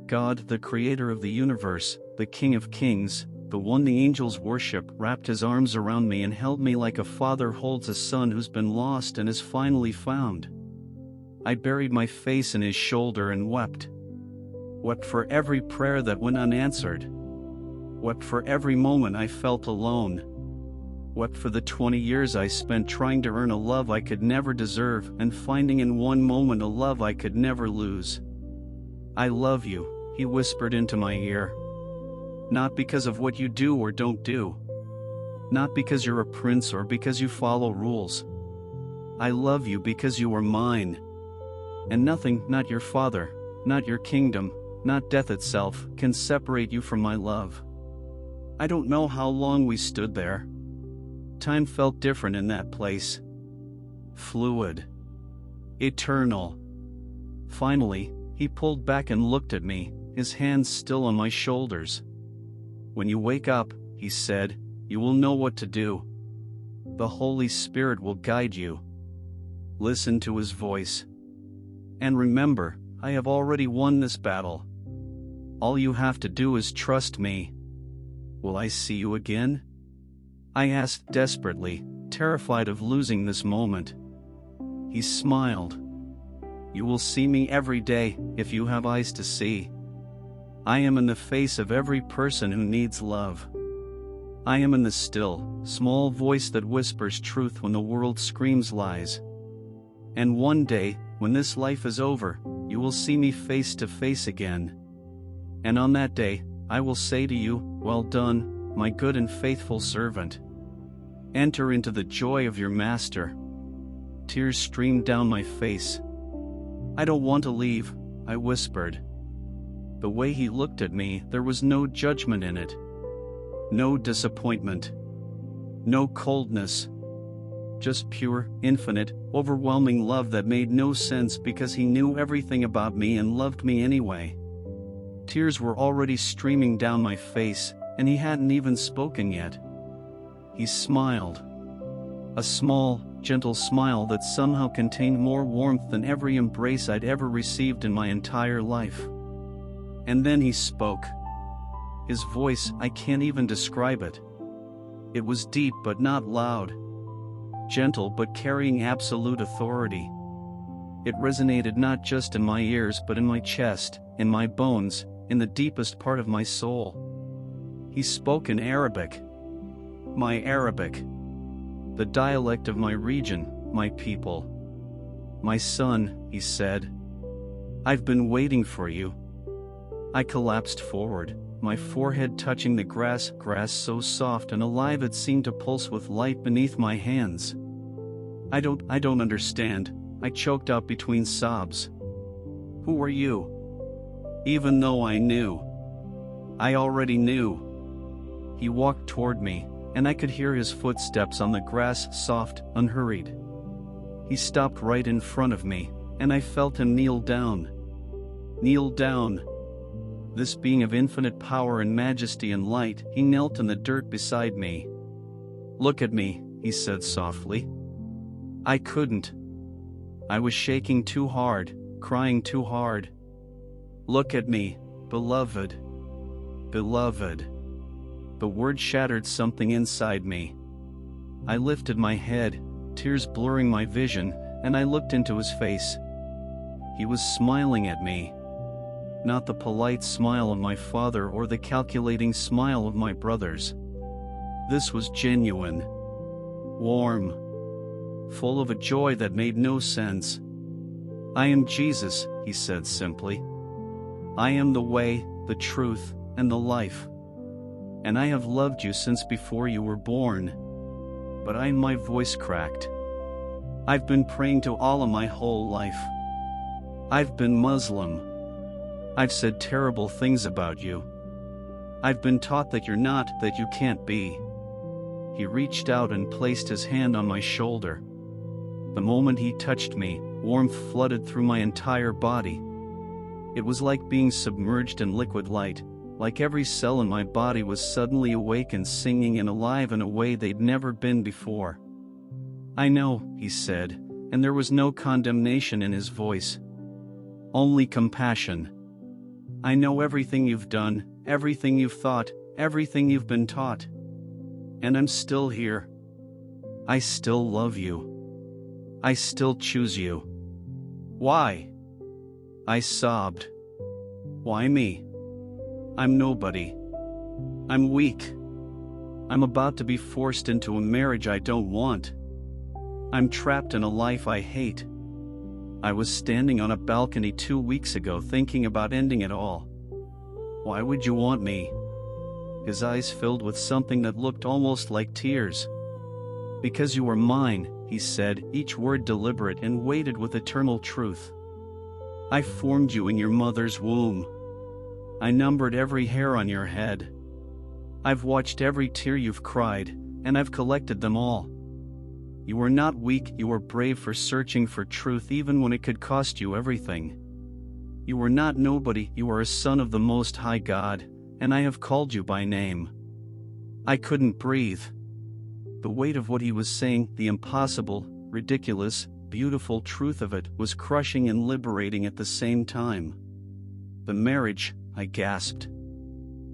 [SPEAKER 1] God, the creator of the universe, the King of Kings, the one the angels worship, wrapped his arms around me and held me like a father holds a son who's been lost and is finally found. I buried my face in his shoulder and wept. Wept for every prayer that went unanswered. Wept for every moment I felt alone. Wept for the 20 years I spent trying to earn a love I could never deserve and finding in one moment a love I could never lose. I love you, he whispered into my ear. Not because of what you do or don't do. Not because you're a prince or because you follow rules. I love you because you are mine. And nothing, not your father, not your kingdom, not death itself, can separate you from my love. I don't know how long we stood there. Time felt different in that place. Fluid. Eternal. Finally, he pulled back and looked at me, his hands still on my shoulders. When you wake up, he said, you will know what to do. The Holy Spirit will guide you. Listen to his voice. And remember, I have already won this battle. All you have to do is trust me. Will I see you again? I asked desperately, terrified of losing this moment. He smiled. You will see me every day, if you have eyes to see. I am in the face of every person who needs love. I am in the still, small voice that whispers truth when the world screams lies. And one day, when this life is over, you will see me face to face again. And on that day, I will say to you, well done, my good and faithful servant. Enter into the joy of your master. Tears streamed down my face. I don't want to leave, I whispered. The way he looked at me, there was no judgment in it. No disappointment. No coldness. Just pure, infinite, overwhelming love that made no sense because he knew everything about me and loved me anyway. Tears were already streaming down my face, and he hadn't even spoken yet. He smiled. A small, gentle smile that somehow contained more warmth than every embrace I'd ever received in my entire life. And then he spoke. His voice, I can't even describe it. It was deep but not loud. Gentle but carrying absolute authority. It resonated not just in my ears but in my chest, in my bones, in the deepest part of my soul. He spoke in Arabic. My Arabic. The dialect of my region, my people. My son, he said. I've been waiting for you. I collapsed forward, my forehead touching the grass so soft and alive it seemed to pulse with light beneath my hands. I don't understand, I choked out between sobs. Who are you? Even though I knew. I already knew. He walked toward me, and I could hear his footsteps on the grass, soft, unhurried. He stopped right in front of me, and I felt him kneel down. Kneel down. This being of infinite power and majesty and light, he knelt in the dirt beside me. Look at me, he said softly. I couldn't. I was shaking too hard, crying too hard. Look at me, beloved. Beloved. The word shattered something inside me. I lifted my head, tears blurring my vision, and I looked into his face. He was smiling at me. Not the polite smile of my father or the calculating smile of my brothers. This was genuine. Warm. Full of a joy that made no sense. I am Jesus, he said simply. I am the way, the truth, and the life. And I have loved you since before you were born. But my voice cracked. I've been praying to Allah my whole life. I've been Muslim. I've said terrible things about you. I've been taught that you're not, that you can't be. He reached out and placed his hand on my shoulder. The moment he touched me, warmth flooded through my entire body. It was like being submerged in liquid light, like every cell in my body was suddenly awake and singing and alive in a way they'd never been before. I know, he said, and there was no condemnation in his voice. Only compassion. I know everything you've done, everything you've thought, everything you've been taught. And I'm still here. I still love you. I still choose you. Why? I sobbed. Why me? I'm nobody. I'm weak. I'm about to be forced into a marriage I don't want. I'm trapped in a life I hate. I was standing on a balcony 2 weeks ago thinking about ending it all. Why would you want me? His eyes filled with something that looked almost like tears. Because you were mine, he said, each word deliberate and weighted with eternal truth. I formed you in your mother's womb. I numbered every hair on your head. I've watched every tear you've cried, and I've collected them all. You were not weak, you were brave for searching for truth even when it could cost you everything. You were not nobody, you are a son of the Most High God, and I have called you by name. I couldn't breathe. The weight of what he was saying, the impossible, ridiculous, beautiful truth of it, was crushing and liberating at the same time. The marriage, I gasped.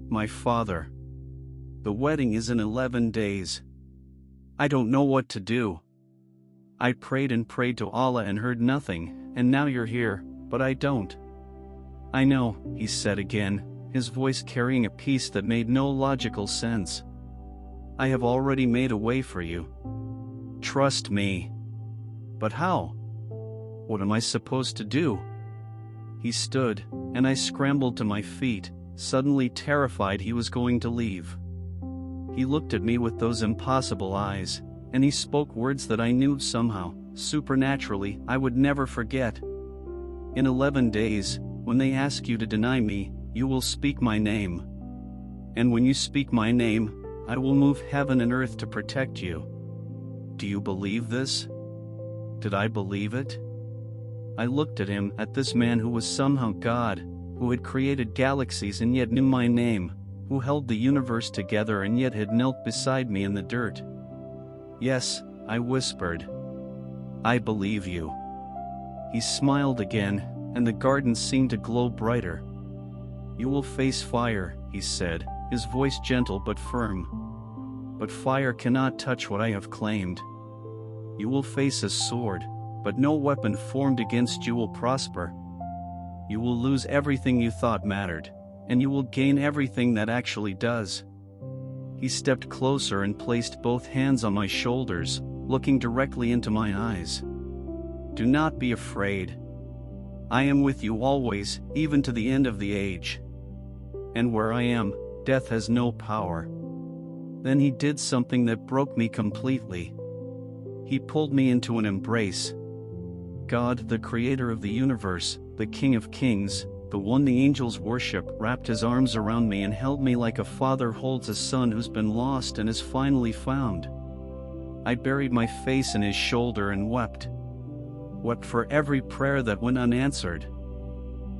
[SPEAKER 1] My father. The wedding is in 11 days. I don't know what to do. I prayed and prayed to Allah and heard nothing, and now you're here, but I don't. I know, he said again, his voice carrying a peace that made no logical sense. I have already made a way for you. Trust me. But how? What am I supposed to do? He stood, and I scrambled to my feet, suddenly terrified he was going to leave. He looked at me with those impossible eyes, and he spoke words that I knew somehow, supernaturally, I would never forget. In 11 days, when they ask you to deny me, you will speak my name. And when you speak my name, I will move heaven and earth to protect you. Do you believe this? Did I believe it? I looked at him, at this man who was somehow God, who had created galaxies and yet knew my name, who held the universe together and yet had knelt beside me in the dirt. Yes, I whispered. I believe you. He smiled again, and the garden seemed to glow brighter. You will face fire, he said, his voice gentle but firm. But fire cannot touch what I have claimed. You will face a sword, but no weapon formed against you will prosper. You will lose everything you thought mattered, and you will gain everything that actually does. He stepped closer and placed both hands on my shoulders, looking directly into my eyes. Do not be afraid. I am with you always, even to the end of the age. And where I am, death has no power. Then he did something that broke me completely. He pulled me into an embrace. God, the creator of the universe, the King of Kings, the one the angels worship, wrapped his arms around me and held me like a father holds a son who's been lost and is finally found. I buried my face in his shoulder and wept. Wept for every prayer that went unanswered.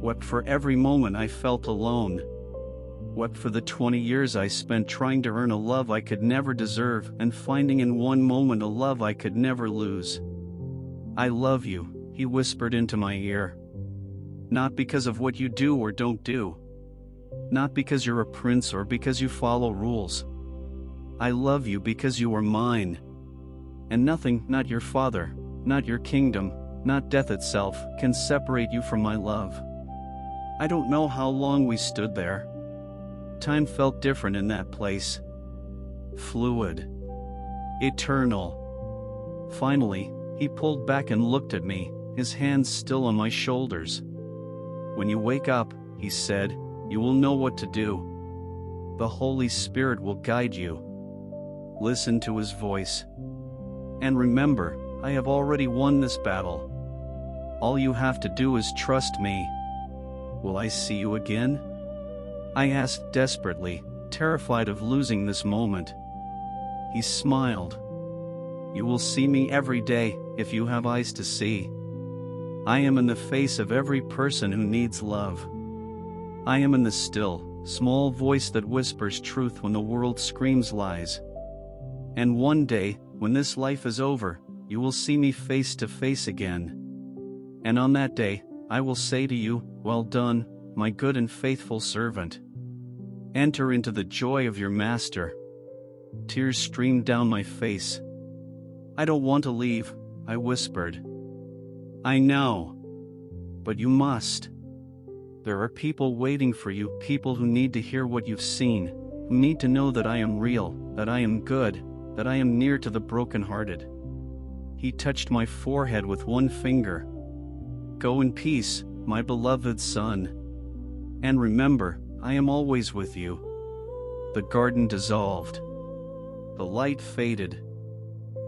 [SPEAKER 1] Wept for every moment I felt alone. Wept for the 20 years I spent trying to earn a love I could never deserve and finding in one moment a love I could never lose. I love you, he whispered into my ear. Not because of what you do or don't do. Not because you're a prince or because you follow rules. I love you because you are mine. And nothing, not your father, not your kingdom, not death itself, can separate you from my love. I don't know how long we stood there. Time felt different in that place. Fluid. Eternal. Finally, he pulled back and looked at me, his hands still on my shoulders. When you wake up, he said, you will know what to do. The Holy Spirit will guide you. Listen to his voice. And remember, I have already won this battle. All you have to do is trust me. Will I see you again? I asked desperately, terrified of losing this moment. He smiled. You will see me every day, if you have eyes to see. I am in the face of every person who needs love. I am in the still, small voice that whispers truth when the world screams lies. And one day, when this life is over, you will see me face to face again. And on that day, I will say to you, well done, my good and faithful servant. Enter into the joy of your master. Tears streamed down my face. I don't want to leave, I whispered. I know. But you must. There are people waiting for you, people who need to hear what you've seen, who need to know that I am real, that I am good, that I am near to the brokenhearted. He touched my forehead with one finger. Go in peace, my beloved son. And remember, I am always with you. The garden dissolved. The light faded.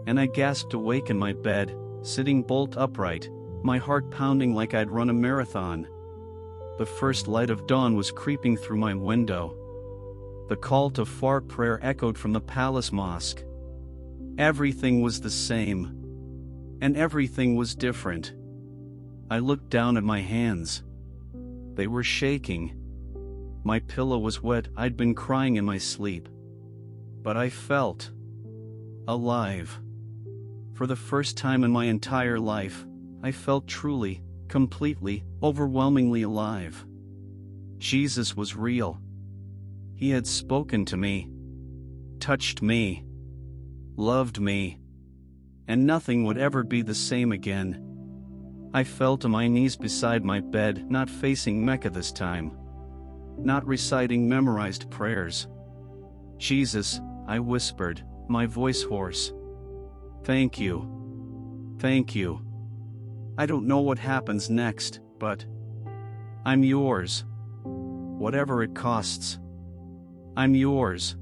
[SPEAKER 1] And I gasped awake in my bed, sitting bolt upright, my heart pounding like I'd run a marathon. The first light of dawn was creeping through my window. The call to far prayer echoed from the palace mosque. Everything was the same. And everything was different. I looked down at my hands. They were shaking. My pillow was wet, I'd been crying in my sleep. But I felt alive. For the first time in my entire life, I felt truly, completely, overwhelmingly alive. Jesus was real. He had spoken to me, touched me, loved me, and nothing would ever be the same again. I fell to my knees beside my bed, not facing Mecca this time, not reciting memorized prayers. Jesus, I whispered, my voice hoarse. Thank you. Thank you. I don't know what happens next, but I'm yours. Whatever it costs. I'm yours.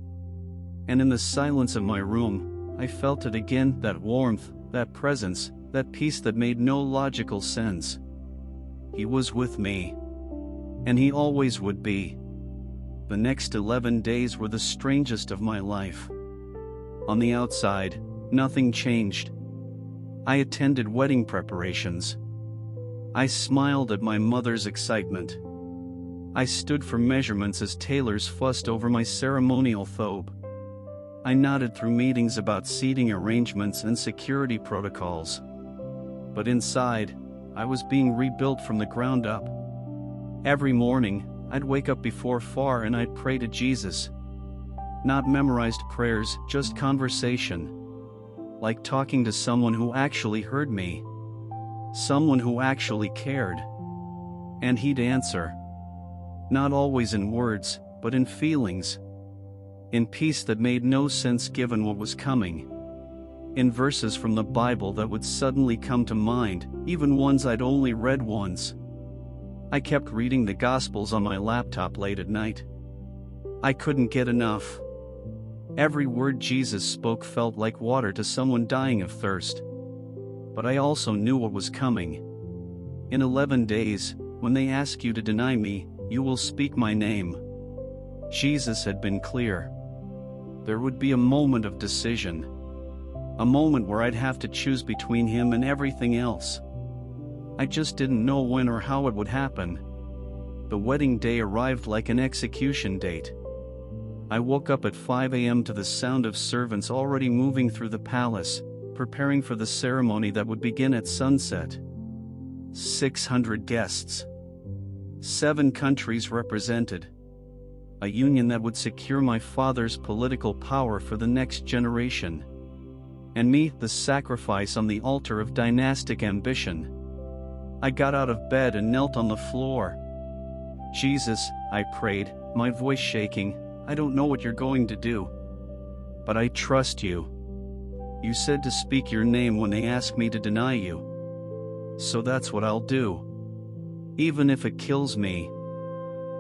[SPEAKER 1] And in the silence of my room, I felt it again, that warmth, that presence, that peace that made no logical sense. He was with me. And he always would be. The next 11 days were the strangest of my life. On the outside, nothing changed. I attended wedding preparations. I smiled at my mother's excitement. I stood for measurements as tailors fussed over my ceremonial thobe. I nodded through meetings about seating arrangements and security protocols. But inside, I was being rebuilt from the ground up. Every morning, I'd wake up before far and I'd pray to Jesus. Not memorized prayers, just conversation. Like talking to someone who actually heard me. Someone who actually cared. And he'd answer. Not always in words, but in feelings. In peace that made no sense given what was coming. In verses from the Bible that would suddenly come to mind, even ones I'd only read once. I kept reading the Gospels on my laptop late at night. I couldn't get enough. Every word Jesus spoke felt like water to someone dying of thirst. But I also knew what was coming. In 11 days, when they ask you to deny me, you will speak my name. Jesus had been clear. There would be a moment of decision. A moment where I'd have to choose between him and everything else. I just didn't know when or how it would happen. The wedding day arrived like an execution date. I woke up at 5 a.m. to the sound of servants already moving through the palace, preparing for the ceremony that would begin at sunset. 600 guests. 7 countries represented. A union that would secure my father's political power for the next generation. And me, the sacrifice on the altar of dynastic ambition. I got out of bed and knelt on the floor. Jesus, I prayed, my voice shaking, I don't know what you're going to do. But I trust you. You said to speak your name when they ask me to deny you. So that's what I'll do. Even if it kills me.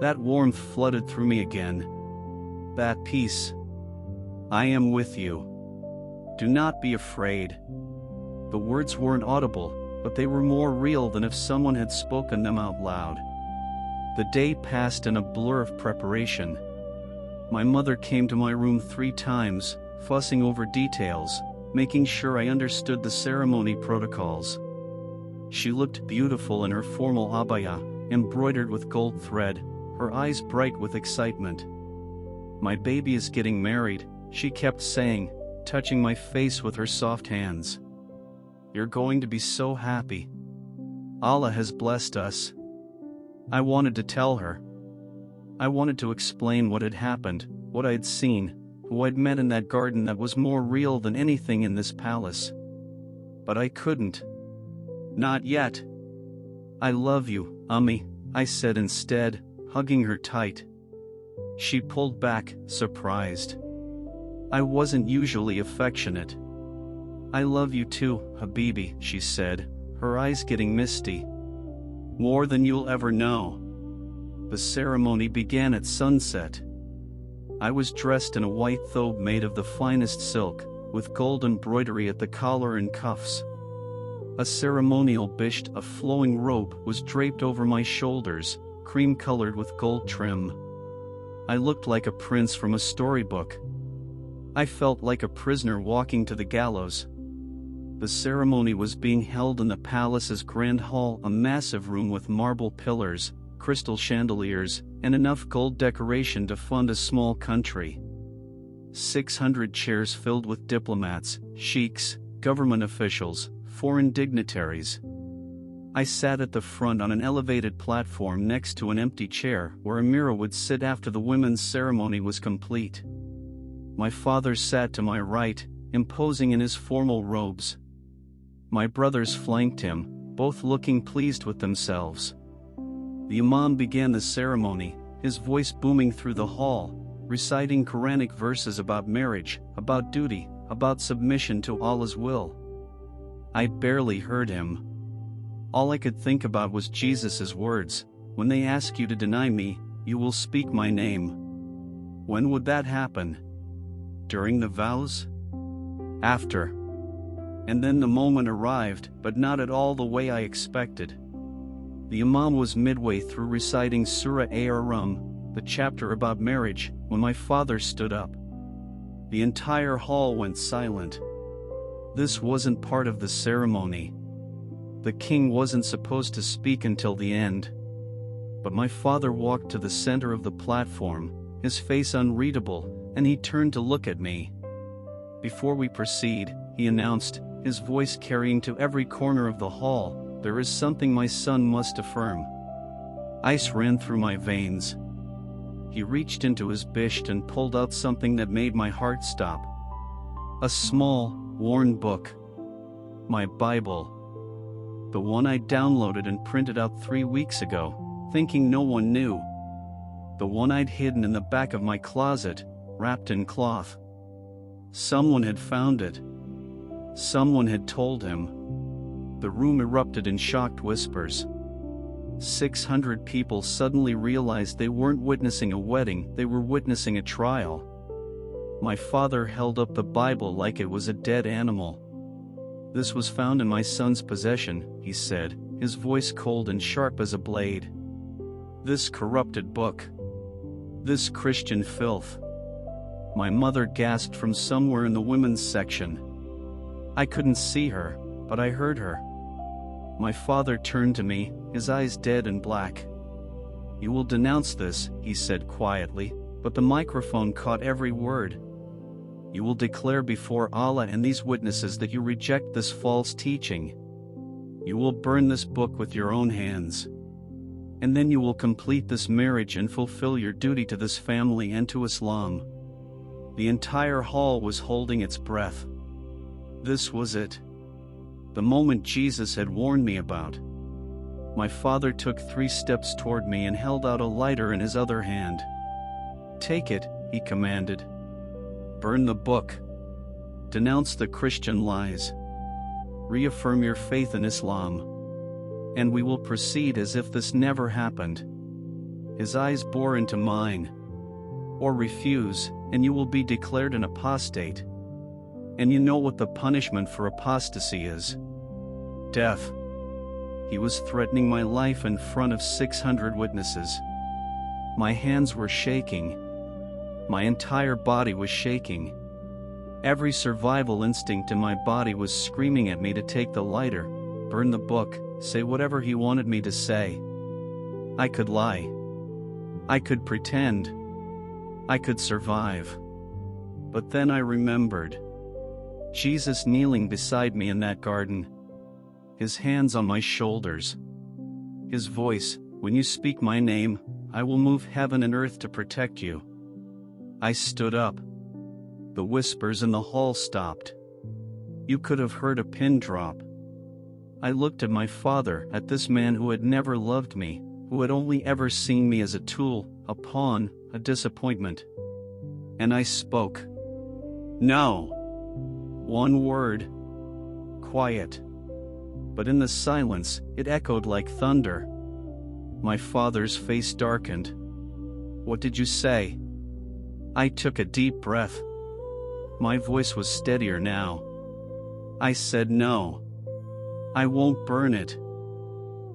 [SPEAKER 1] That warmth flooded through me again. That peace. I am with you. Do not be afraid. The words weren't audible, but they were more real than if someone had spoken them out loud. The day passed in a blur of preparation. My mother came to my room 3 times, fussing over details, making sure I understood the ceremony protocols. She looked beautiful in her formal abaya, embroidered with gold thread, her eyes bright with excitement. My baby is getting married, she kept saying, touching my face with her soft hands. You're going to be so happy. Allah has blessed us. I wanted to tell her. I wanted to explain what had happened, what I'd seen, who I'd met in that garden that was more real than anything in this palace. But I couldn't. Not yet. I love you, Ummi, I said instead, hugging her tight. She pulled back, surprised. I wasn't usually affectionate. I love you too, Habibi, she said, her eyes getting misty. More than you'll ever know. The ceremony began at sunset. I was dressed in a white thobe made of the finest silk, with gold embroidery at the collar and cuffs. A ceremonial bisht, a flowing robe, was draped over my shoulders, cream-colored with gold trim. I looked like a prince from a storybook. I felt like a prisoner walking to the gallows. The ceremony was being held in the palace's grand hall, a massive room with marble pillars, crystal chandeliers, and enough gold decoration to fund a small country. 600 chairs filled with diplomats, sheiks, government officials, foreign dignitaries. I sat at the front on an elevated platform next to an empty chair where Amira would sit after the women's ceremony was complete. My father sat to my right, imposing in his formal robes. My brothers flanked him, both looking pleased with themselves. The Imam began the ceremony, his voice booming through the hall, reciting Quranic verses about marriage, about duty, about submission to Allah's will. I barely heard him. All I could think about was Jesus' words, "When they ask you to deny me, you will speak my name." When would that happen? During the vows? After. And then the moment arrived, but not at all the way I expected. The Imam was midway through reciting Surah Ar-Rum, the chapter about marriage, when my father stood up. The entire hall went silent. This wasn't part of the ceremony. The king wasn't supposed to speak until the end. But my father walked to the center of the platform, his face unreadable, and he turned to look at me. "Before we proceed," he announced, his voice carrying to every corner of the hall, "there is something my son must affirm." Ice ran through my veins. He reached into his bisht and pulled out something that made my heart stop. A small, worn book. My Bible. The one I downloaded and printed out 3 weeks ago, thinking no one knew. The one I'd hidden in the back of my closet, wrapped in cloth. Someone had found it. Someone had told him. The room erupted in shocked whispers. 600 people suddenly realized they weren't witnessing a wedding, they were witnessing a trial. My father held up the Bible like it was a dead animal. "This was found in my son's possession," he said, his voice cold and sharp as a blade. "This corrupted book. This Christian filth." My mother gasped from somewhere in the women's section. I couldn't see her, but I heard her. My father turned to me, his eyes dead and black. "You will denounce this," he said quietly, but the microphone caught every word. "You will declare before Allah and these witnesses that you reject this false teaching. You will burn this book with your own hands. And then you will complete this marriage and fulfill your duty to this family and to Islam." The entire hall was holding its breath. This was it. The moment Jesus had warned me about. My father took 3 steps toward me and held out a lighter in his other hand. "Take it," he commanded. "Burn the book. Denounce the Christian lies. Reaffirm your faith in Islam. And we will proceed as if this never happened." His eyes bore into mine. "Or refuse, and you will be declared an apostate. And you know what the punishment for apostasy is. Death." He was threatening my life in front of 600 witnesses. My hands were shaking. My entire body was shaking. Every survival instinct in my body was screaming at me to take the lighter, burn the book, say whatever he wanted me to say. I could lie. I could pretend. I could survive. But then I remembered. Jesus kneeling beside me in that garden. His hands on my shoulders. His voice, "When you speak my name, I will move heaven and earth to protect you." I stood up. The whispers in the hall stopped. You could have heard a pin drop. I looked at my father, at this man who had never loved me, who had only ever seen me as a tool, a pawn, a disappointment. And I spoke. "No." One word. Quiet. But in the silence, it echoed like thunder. My father's face darkened. "What did you say?" I took a deep breath. My voice was steadier now. I said no. I won't burn it.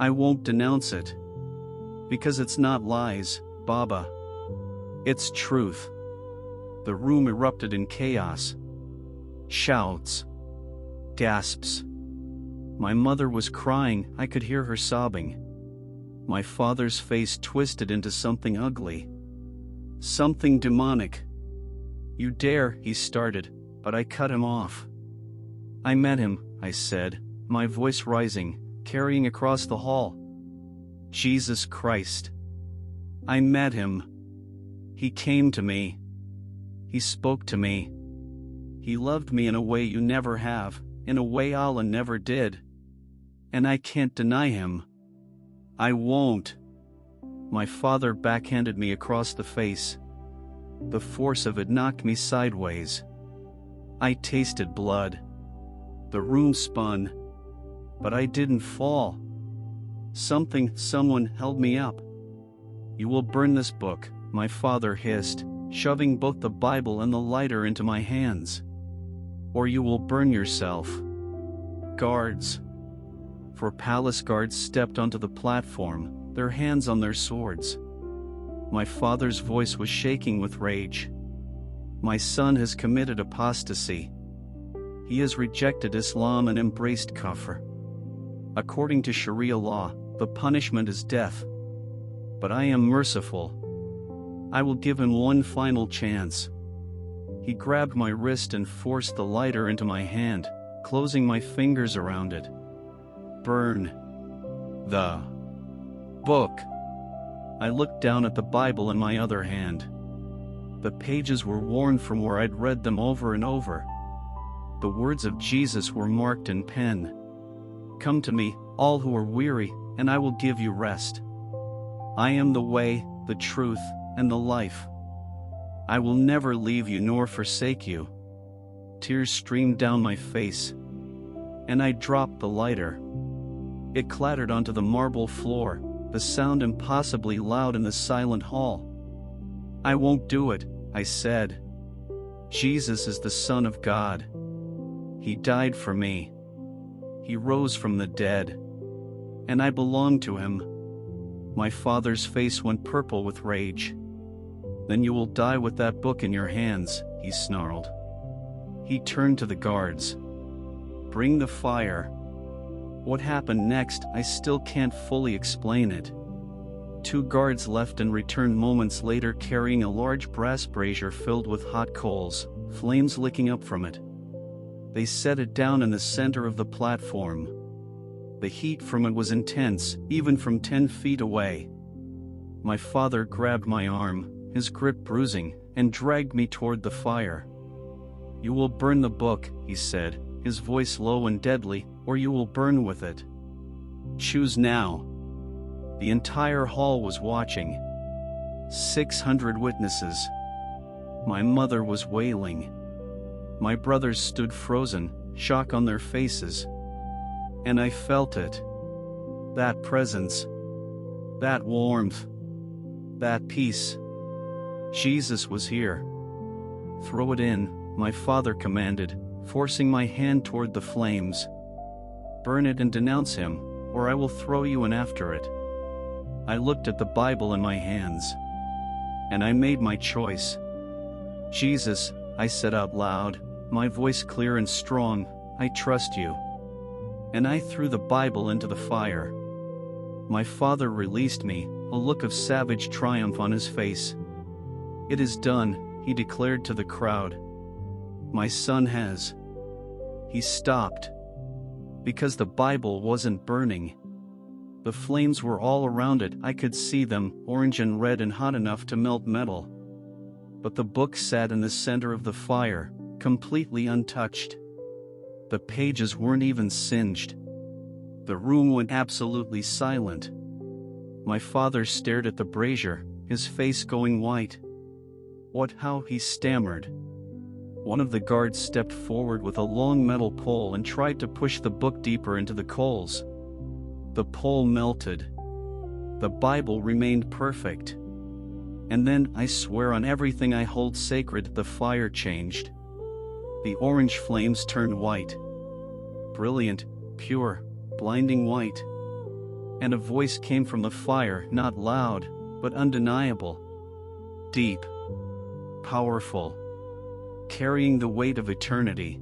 [SPEAKER 1] I won't denounce it. Because it's not lies, Baba. It's truth. The room erupted in chaos. Shouts. Gasps. My mother was crying, I could hear her sobbing. My father's face twisted into something ugly. Something demonic. "You dare," he started, but I cut him off. "I met him," I said, my voice rising, carrying across the hall. "Jesus Christ. I met him. He came to me. He spoke to me. He loved me in a way you never have, in a way Allah never did. And I can't deny him. I won't." My father backhanded me across the face. The force of it knocked me sideways. I tasted blood. The room spun. But I didn't fall. Someone held me up. "You will burn this book," my father hissed, shoving both the Bible and the lighter into my hands. "Or you will burn yourself." Guards. 4 palace guards stepped onto the platform, their hands on their swords. My father's voice was shaking with rage. "My son has committed apostasy. He has rejected Islam and embraced kufr. According to Sharia law, the punishment is death. But I am merciful. I will give him one final chance." He grabbed my wrist and forced the lighter into my hand, closing my fingers around it. "Burn the book." I looked down at the Bible in my other hand. The pages were worn from where I'd read them over and over. The words of Jesus were marked in pen. "Come to me, all who are weary, and I will give you rest. I am the way, the truth, and the life. I will never leave you nor forsake you." Tears streamed down my face. And I dropped the lighter. It clattered onto the marble floor, the sound impossibly loud in the silent hall. "I won't do it," I said. "Jesus is the Son of God. He died for me. He rose from the dead. And I belong to him." My father's face went purple with rage. "Then you will die with that book in your hands," he snarled. He turned to the guards. "Bring the fire." What happened next, I still can't fully explain it. 2 guards left and returned moments later carrying a large brass brazier filled with hot coals, flames licking up from it. They set it down in the center of the platform. The heat from it was intense, even from 10 feet away. My father grabbed my arm, his grip bruising, and dragged me toward the fire. "You will burn the book," he said, his voice low and deadly, "or you will burn with it. Choose now." The entire hall was watching. 600 witnesses. My mother was wailing. My brothers stood frozen, shock on their faces. And I felt it. That presence. That warmth. That peace. Jesus was here. "Throw it in," my father commanded, forcing my hand toward the flames. "Burn it and denounce him, or I will throw you in after it." I looked at the Bible in my hands. And I made my choice. "Jesus," I said out loud, my voice clear and strong, "I trust you." And I threw the Bible into the fire. My father released me, a look of savage triumph on his face. "It is done," he declared to the crowd. "My son has." He stopped. Because the Bible wasn't burning. The flames were all around it, I could see them, orange and red and hot enough to melt metal. But the book sat in the center of the fire, completely untouched. The pages weren't even singed. The room went absolutely silent. My father stared at the brazier, his face going white. How?" he stammered. One of the guards stepped forward with a long metal pole and tried to push the book deeper into the coals. The pole melted. The Bible remained perfect. And then, I swear on everything I hold sacred, the fire changed. The orange flames turned white. Brilliant, pure, blinding white. And a voice came from the fire, not loud, but undeniable. Deep. Powerful. Carrying the weight of eternity.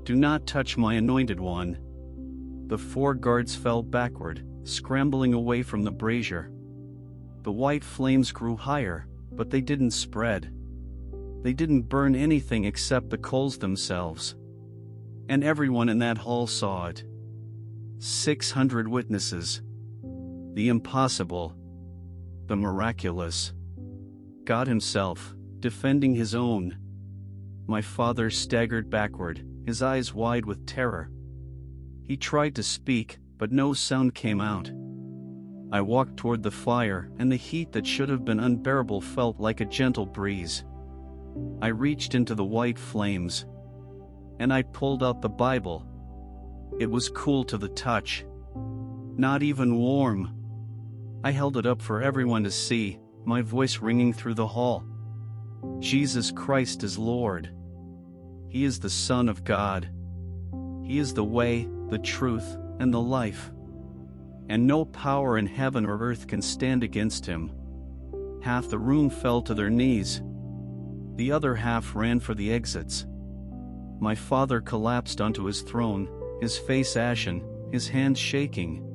[SPEAKER 1] "Do not touch my anointed one." The 4 guards fell backward, scrambling away from the brazier. The white flames grew higher, but they didn't spread. They didn't burn anything except the coals themselves. And everyone in that hall saw it. 600 witnesses. The impossible. The miraculous. God himself, defending his own. My father staggered backward, his eyes wide with terror. He tried to speak, but no sound came out. I walked toward the fire, and the heat that should have been unbearable felt like a gentle breeze. I reached into the white flames. And I pulled out the Bible. It was cool to the touch. Not even warm. I held it up for everyone to see, my voice ringing through the hall. Jesus Christ is Lord. He is the Son of God. He is the way, the truth, and the life. And no power in heaven or earth can stand against him. Half the room fell to their knees. The other half ran for the exits. My father collapsed onto his throne, his face ashen, his hands shaking.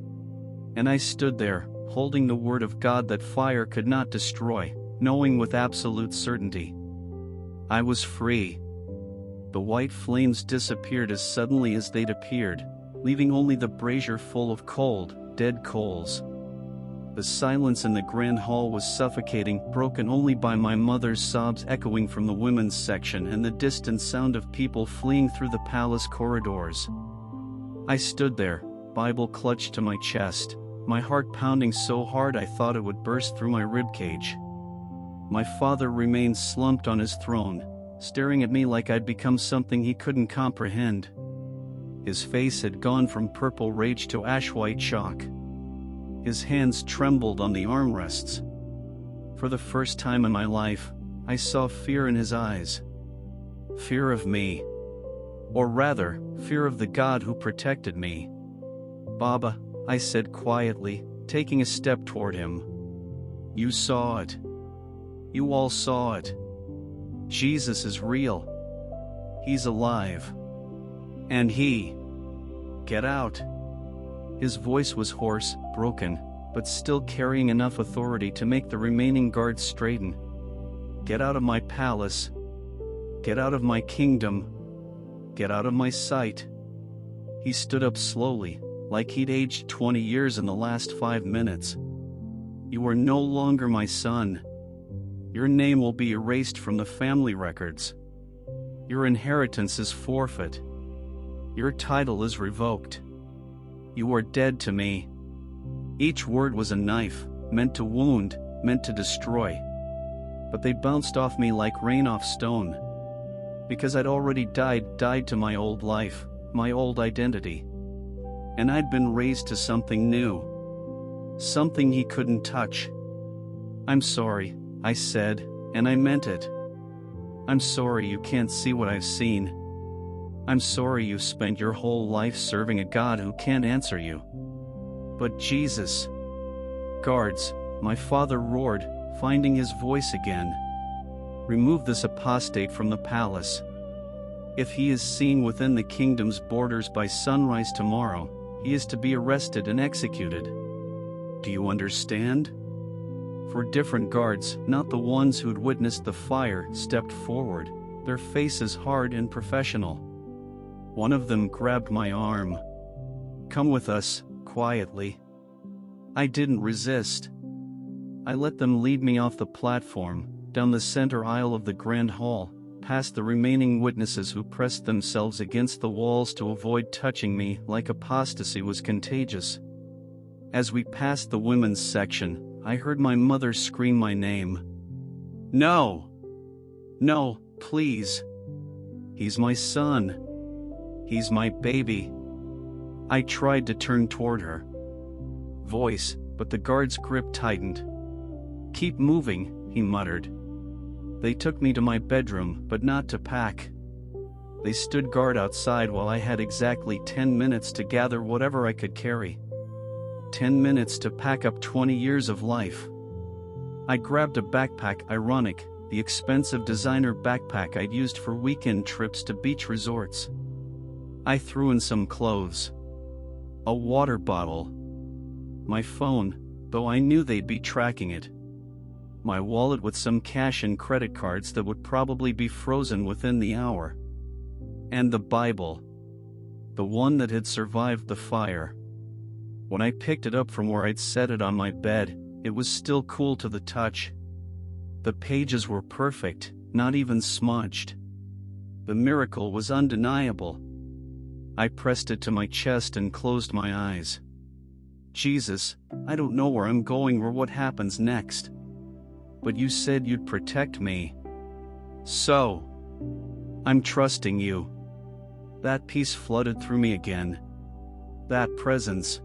[SPEAKER 1] And I stood there, holding the word of God that fire could not destroy, knowing with absolute certainty. I was free. The white flames disappeared as suddenly as they'd appeared, leaving only the brazier full of cold, dead coals. The silence in the grand hall was suffocating, broken only by my mother's sobs echoing from the women's section and the distant sound of people fleeing through the palace corridors. I stood there, Bible clutched to my chest, my heart pounding so hard I thought it would burst through my ribcage. My father remained slumped on his throne, staring at me like I'd become something he couldn't comprehend. His face had gone from purple rage to ash-white shock. His hands trembled on the armrests. For the first time in my life, I saw fear in his eyes. Fear of me. Or rather, fear of the God who protected me. "Baba," I said quietly, taking a step toward him. "You saw it. You all saw it. Jesus is real. He's alive. And he... Get out." His voice was hoarse, broken, but still carrying enough authority to make the remaining guards straighten. "Get out of my palace. Get out of my kingdom. Get out of my sight." He stood up slowly, like he'd aged 20 years in the last 5 minutes. "You are no longer my son. Your name will be erased from the family records. Your inheritance is forfeit. Your title is revoked. You are dead to me." Each word was a knife, meant to wound, meant to destroy. But they bounced off me like rain off stone. Because I'd already died to my old life, my old identity. And I'd been raised to something new. Something he couldn't touch. "I'm sorry," I said, and I meant it. "I'm sorry you can't see what I've seen. I'm sorry you've spent your whole life serving a God who can't answer you. But Jesus..." "Guards," my father roared, finding his voice again. "Remove this apostate from the palace. If he is seen within the kingdom's borders by sunrise tomorrow, he is to be arrested and executed. Do you understand?" 4 different guards, not the ones who'd witnessed the fire, stepped forward, their faces hard and professional. One of them grabbed my arm. "Come with us," quietly. I didn't resist. I let them lead me off the platform, down the center aisle of the grand hall, past the remaining witnesses who pressed themselves against the walls to avoid touching me like apostasy was contagious. As we passed the women's section, I heard my mother scream my name. "No! No, please! He's my son! He's my baby!" I tried to turn toward her voice, but the guard's grip tightened. "Keep moving," he muttered. They took me to my bedroom, but not to pack. They stood guard outside while I had exactly 10 minutes to gather whatever I could carry. 10 minutes to pack up 20 years of life. I grabbed a backpack, ironic, the expensive designer backpack I'd used for weekend trips to beach resorts. I threw in some clothes. A water bottle. My phone, though I knew they'd be tracking it. my wallet with some cash and credit cards that would probably be frozen within the hour. And the Bible. The one that had survived the fire. When I picked it up from where I'd set it on my bed, it was still cool to the touch. The pages were perfect, not even smudged. The miracle was undeniable. I pressed it to my chest and closed my eyes. Jesus, I don't know where I'm going or what happens next. But you said you'd protect me. So, I'm trusting you. That peace flooded through me again. That presence.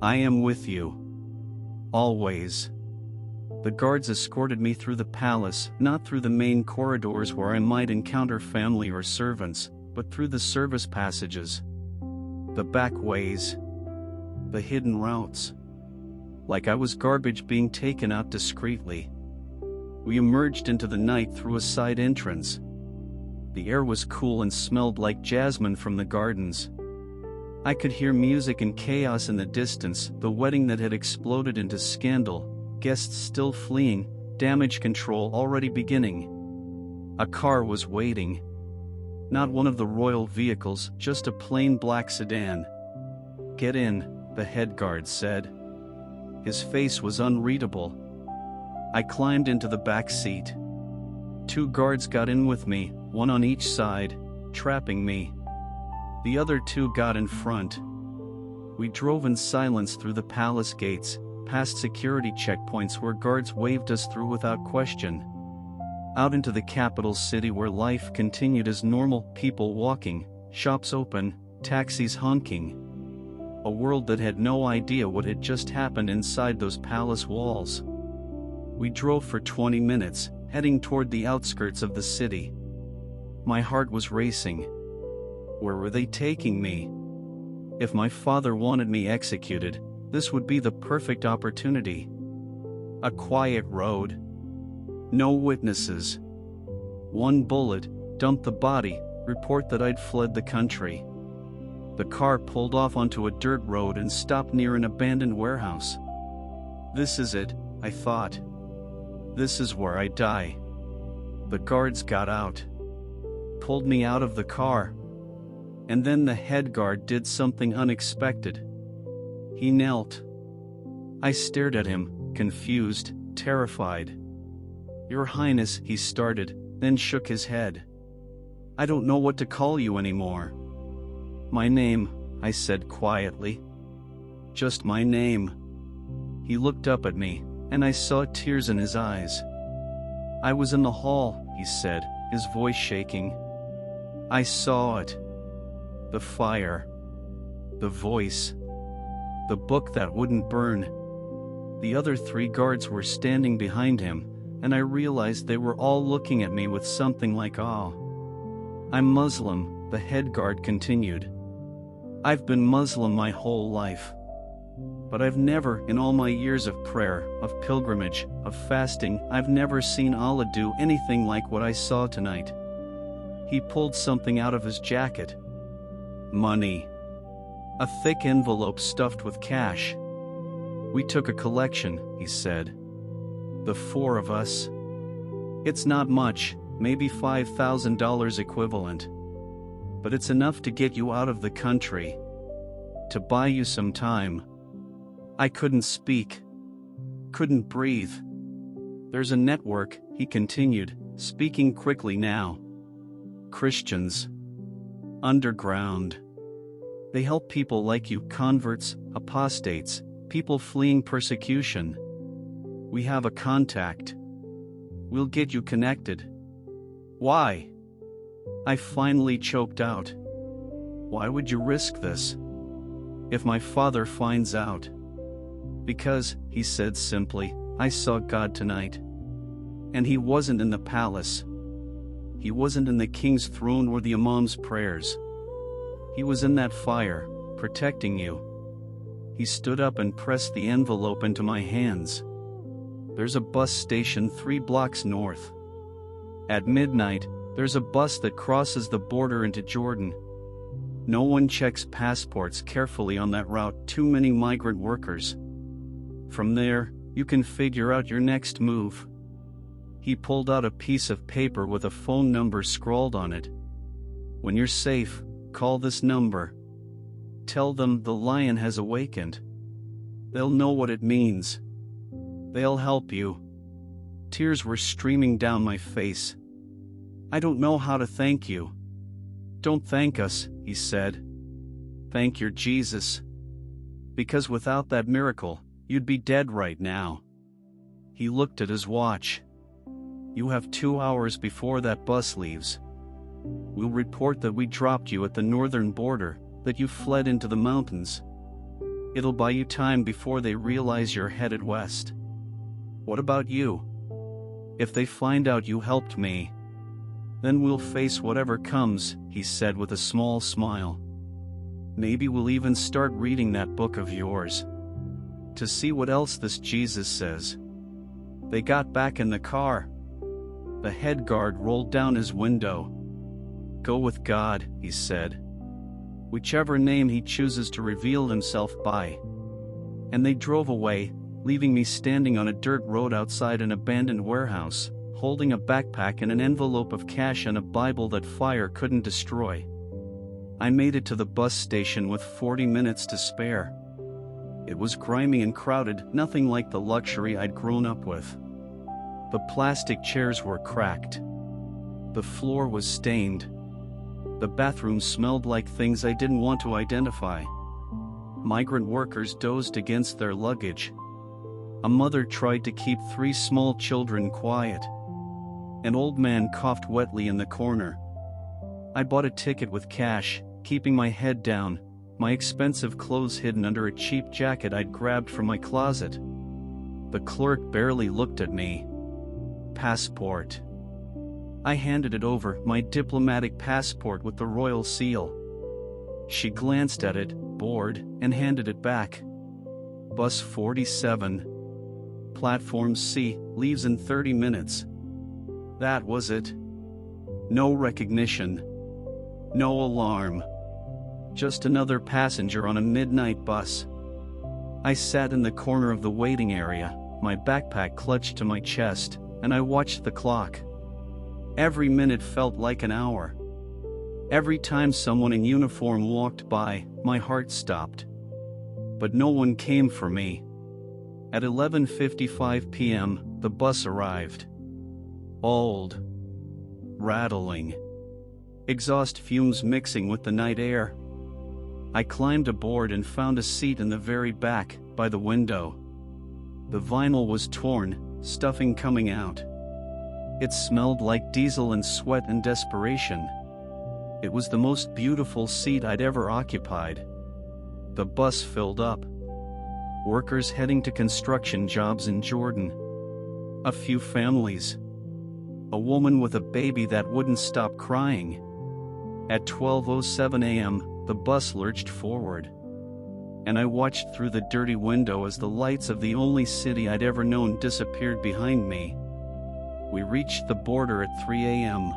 [SPEAKER 1] I am with you. Always. The guards escorted me through the palace, not through the main corridors where I might encounter family or servants, but through the service passages. The back ways. The hidden routes. Like I was garbage being taken out discreetly. We emerged into the night through a side entrance. The air was cool and smelled like jasmine from the gardens. I could hear music and chaos in the distance, the wedding that had exploded into scandal, guests still fleeing, damage control already beginning. A car was waiting. Not one of the royal vehicles, just a plain black sedan. Get in, the head guard said. His face was unreadable. I climbed into the back seat. 2 guards got in with me, one on each side, trapping me. The other 2 got in front. We drove in silence through the palace gates, past security checkpoints where guards waved us through without question. Out into the capital city where life continued as normal, people walking, shops open, taxis honking. A world that had no idea what had just happened inside those palace walls. We drove for 20 minutes, heading toward the outskirts of the city. My heart was racing. Where were they taking me? If my father wanted me executed, this would be the perfect opportunity. A quiet road. No witnesses. 1 bullet, dump the body, report that I'd fled the country. The car pulled off onto a dirt road and stopped near an abandoned warehouse. This is it, I thought. This is where I die. The guards got out. Pulled me out of the car. And then the head guard did something unexpected. He knelt. I stared at him, confused, terrified. Your Highness, he started, then shook his head. I don't know what to call you anymore. My name, I said quietly. Just my name. He looked up at me, and I saw tears in his eyes. I was in the hall, he said, his voice shaking. I saw it. The fire. The voice. The book that wouldn't burn. The other 3 guards were standing behind him, and I realized they were all looking at me with something like awe. I'm Muslim, the head guard continued. I've been Muslim my whole life. But I've never, in all my years of prayer, of pilgrimage, of fasting, I've never seen Allah do anything like what I saw tonight. He pulled something out of his jacket. Money. A thick envelope stuffed with cash. We took a collection, he said. The 4 of us. It's not much, maybe $5,000 equivalent. But it's enough to get you out of the country. To buy you some time. I couldn't speak. Couldn't breathe. There's a network, he continued, speaking quickly now. Christians. Underground. They help people like you, converts, apostates, people fleeing persecution. We have a contact. We'll get you connected. Why? I finally choked out. Why would you risk this? If my father finds out. Because, he said simply, I saw God tonight. And he wasn't in the palace. He wasn't in the king's throne or the imam's prayers. He was in that fire, protecting you. He stood up and pressed the envelope into my hands. There's a bus station 3 blocks north. At midnight, there's a bus that crosses the border into Jordan. No one checks passports carefully on that route, too many migrant workers. From there, You can figure out your next move." He pulled out a piece of paper with a phone number scrawled on it. "When you're safe, call this number. Tell them the lion has awakened. They'll know what it means. They'll help you." Tears were streaming down my face. "I don't know how to thank you." "Don't thank us," he said. "Thank your Jesus. Because without that miracle, you'd be dead right now." He looked at his watch. "You have 2 hours before that bus leaves. We'll report that we dropped you at the northern border, that you fled into the mountains. It'll buy you time before they realize you're headed west. What about you? If they find out you helped me, then we'll face whatever comes," he said with a small smile. "Maybe we'll even start reading that book of yours, to see what else this Jesus says." They got back in the car. The head guard rolled down his window. "Go with God," he said. "Whichever name he chooses to reveal himself by." And they drove away, leaving me standing on a dirt road outside an abandoned warehouse, holding a backpack and an envelope of cash and a Bible that fire couldn't destroy. I made it to the bus station with 40 minutes to spare. It was grimy and crowded, nothing like the luxury I'd grown up with. The plastic chairs were cracked. The floor was stained. The bathroom smelled like things I didn't want to identify. Migrant workers dozed against their luggage. A mother tried to keep 3 small children quiet. An old man coughed wetly in the corner. I bought a ticket with cash, keeping my head down, my expensive clothes hidden under a cheap jacket I'd grabbed from my closet. The clerk barely looked at me. "Passport." I handed it over, my diplomatic passport with the royal seal. She glanced at it, bored, and handed it back. "Bus 47. Platform C, leaves in 30 minutes. That was it. No recognition. No alarm. Just another passenger on a midnight bus. I sat in the corner of the waiting area, my backpack clutched to my chest, and I watched the clock. Every minute felt like an hour. Every time someone in uniform walked by, my heart stopped. But no one came for me. At 11:55 p.m., the bus arrived. Old. Rattling. Exhaust fumes mixing with the night air. I climbed aboard and found a seat in the very back, by the window. The vinyl was torn, stuffing coming out. It smelled like diesel and sweat and desperation. It was the most beautiful seat I'd ever occupied. The bus filled up. Workers heading to construction jobs in Jordan. A few families. A woman with a baby that wouldn't stop crying. At 12:07 a.m., the bus lurched forward. And I watched through the dirty window as the lights of the only city I'd ever known disappeared behind me. We reached the border at 3 a.m.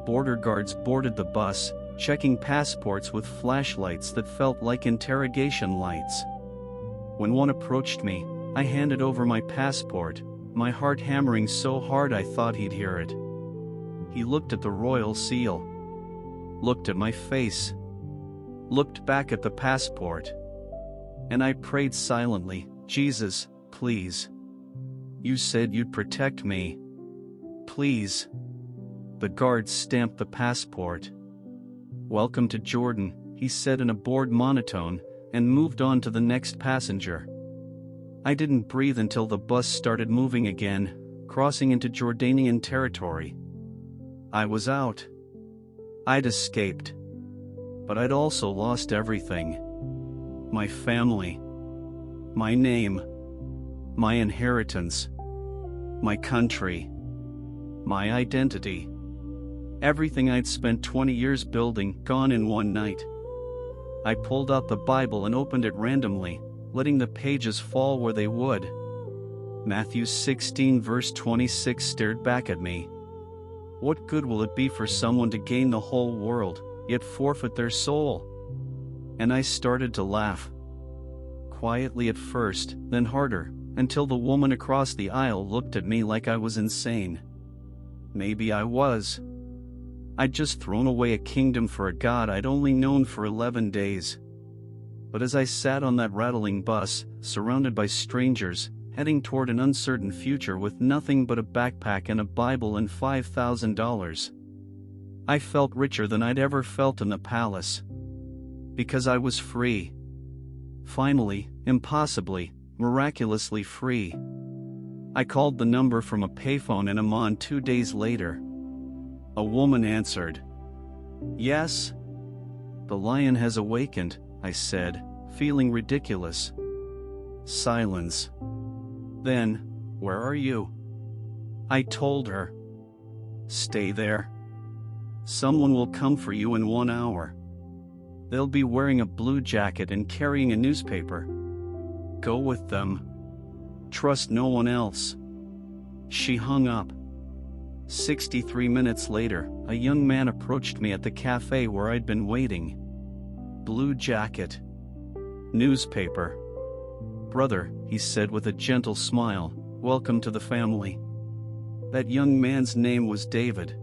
[SPEAKER 1] Border guards boarded the bus, checking passports with flashlights that felt like interrogation lights. When one approached me, I handed over my passport, my heart hammering so hard I thought he'd hear it. He looked at the royal seal. Looked at my face. Looked back at the passport. And I prayed silently, "Jesus, please. You said you'd protect me. Please." The guard stamped the passport. "Welcome to Jordan," he said in a bored monotone, and moved on to the next passenger. I didn't breathe until the bus started moving again, crossing into Jordanian territory. I was out. I'd escaped. But I'd also lost everything. My family. My name. My inheritance. My country. My identity. Everything I'd spent 20 years building, gone in one night. I pulled out the Bible and opened it randomly, letting the pages fall where they would. Matthew 16 verse 26 stared back at me. What good will it be for someone to gain the whole world, yet forfeit their soul? And I started to laugh. Quietly at first, then harder, until the woman across the aisle looked at me like I was insane. Maybe I was. I'd just thrown away a kingdom for a God I'd only known for 11 days. But as I sat on that rattling bus, surrounded by strangers, heading toward an uncertain future with nothing but a backpack and a Bible and $5,000, I felt richer than I'd ever felt in the palace. Because I was free. Finally, impossibly, miraculously free. I called the number from a payphone in Amman 2 days later. A woman answered. "Yes? The lion has awakened," I said, feeling ridiculous. Silence. Then, "Where are you?" I told her. "Stay there. Someone will come for you in 1 hour. They'll be wearing a blue jacket and carrying a newspaper. Go with them. Trust no one else." She hung up. 63 minutes later, a young man approached me at the cafe where I'd been waiting. Blue jacket. Newspaper. "Brother," he said with a gentle smile, "welcome to the family." That young man's name was David.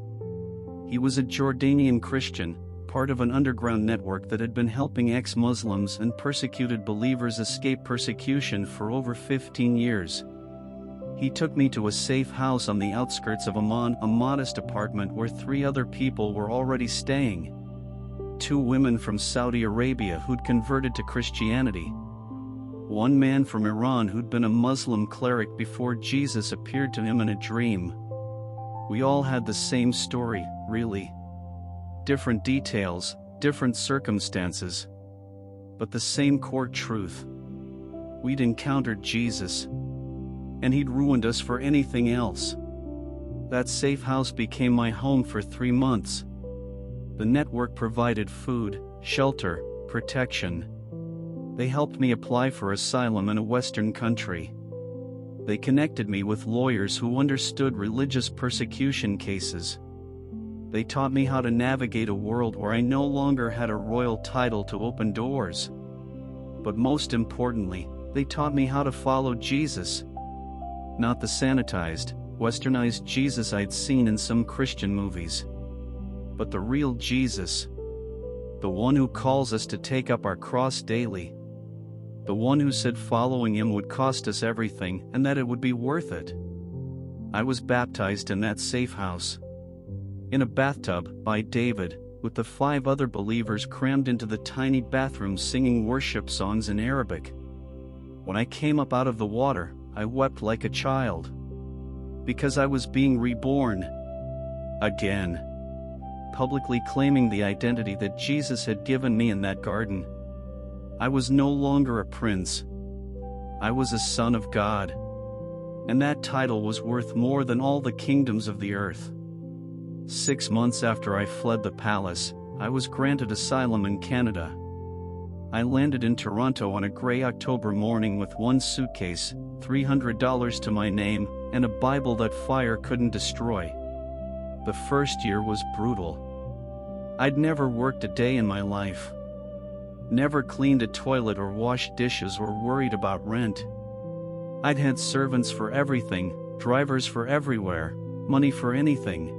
[SPEAKER 1] He was a Jordanian Christian, part of an underground network that had been helping ex-Muslims and persecuted believers escape persecution for over 15 years. He took me to a safe house on the outskirts of Amman, a modest apartment where 3 other people were already staying. 2 women from Saudi Arabia who'd converted to Christianity. 1 man from Iran who'd been a Muslim cleric before Jesus appeared to him in a dream. We all had the same story, really. Different details, different circumstances. But the same core truth. We'd encountered Jesus. And he'd ruined us for anything else. That safe house became my home for 3 months. The network provided food, shelter, protection. They helped me apply for asylum in a Western country. They connected me with lawyers who understood religious persecution cases. They taught me how to navigate a world where I no longer had a royal title to open doors. But most importantly, they taught me how to follow Jesus. Not the sanitized, westernized Jesus I'd seen in some Christian movies. But the real Jesus. The one who calls us to take up our cross daily. The one who said following him would cost us everything and that it would be worth it. I was baptized in that safe house. In a bathtub, by David, with the 5 other believers crammed into the tiny bathroom singing worship songs in Arabic. When I came up out of the water, I wept like a child. Because I was being reborn. Again. Publicly claiming the identity that Jesus had given me in that garden. I was no longer a prince. I was a son of God. And that title was worth more than all the kingdoms of the earth. 6 months after I fled the palace, I was granted asylum in Canada. I landed in Toronto on a gray October morning with 1 suitcase, $300 to my name, and a Bible that fire couldn't destroy. The first year was brutal. I'd never worked a day in my life. Never cleaned a toilet or washed dishes or worried about rent. I'd had servants for everything, drivers for everywhere, money for anything.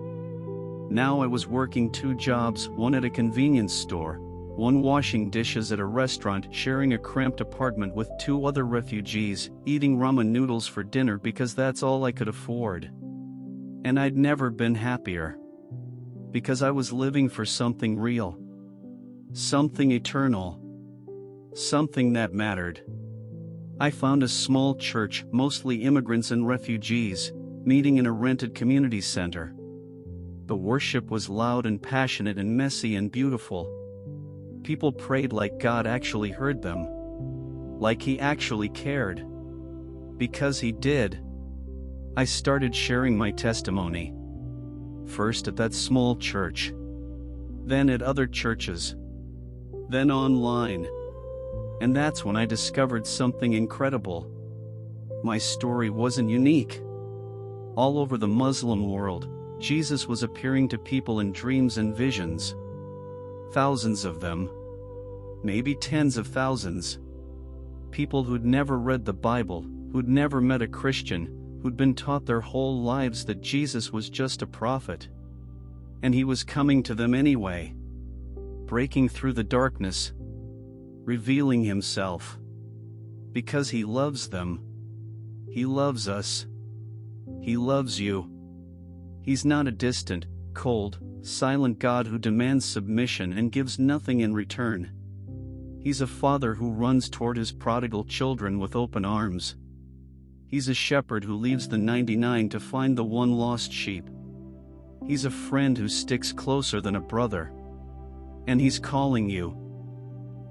[SPEAKER 1] Now I was working 2 jobs, one at a convenience store, one washing dishes at a restaurant, sharing a cramped apartment with 2 other refugees, eating ramen noodles for dinner because that's all I could afford. And I'd never been happier. Because I was living for something real. Something eternal. Something that mattered. I found a small church, mostly immigrants and refugees, meeting in a rented community center. The worship was loud and passionate and messy and beautiful. People prayed like God actually heard them. Like he actually cared. Because he did. I started sharing my testimony. First at that small church. Then at other churches. Then online. And that's when I discovered something incredible. My story wasn't unique. All over the Muslim world, Jesus was appearing to people in dreams and visions. Thousands of them. Maybe tens of thousands. People who'd never read the Bible, who'd never met a Christian, who'd been taught their whole lives that Jesus was just a prophet. And he was coming to them anyway, breaking through the darkness, revealing himself. Because he loves them. He loves us. He loves you. He's not a distant, cold, silent God who demands submission and gives nothing in return. He's a father who runs toward his prodigal children with open arms. He's a shepherd who leaves the 99 to find the one lost sheep. He's a friend who sticks closer than a brother. And he's calling you.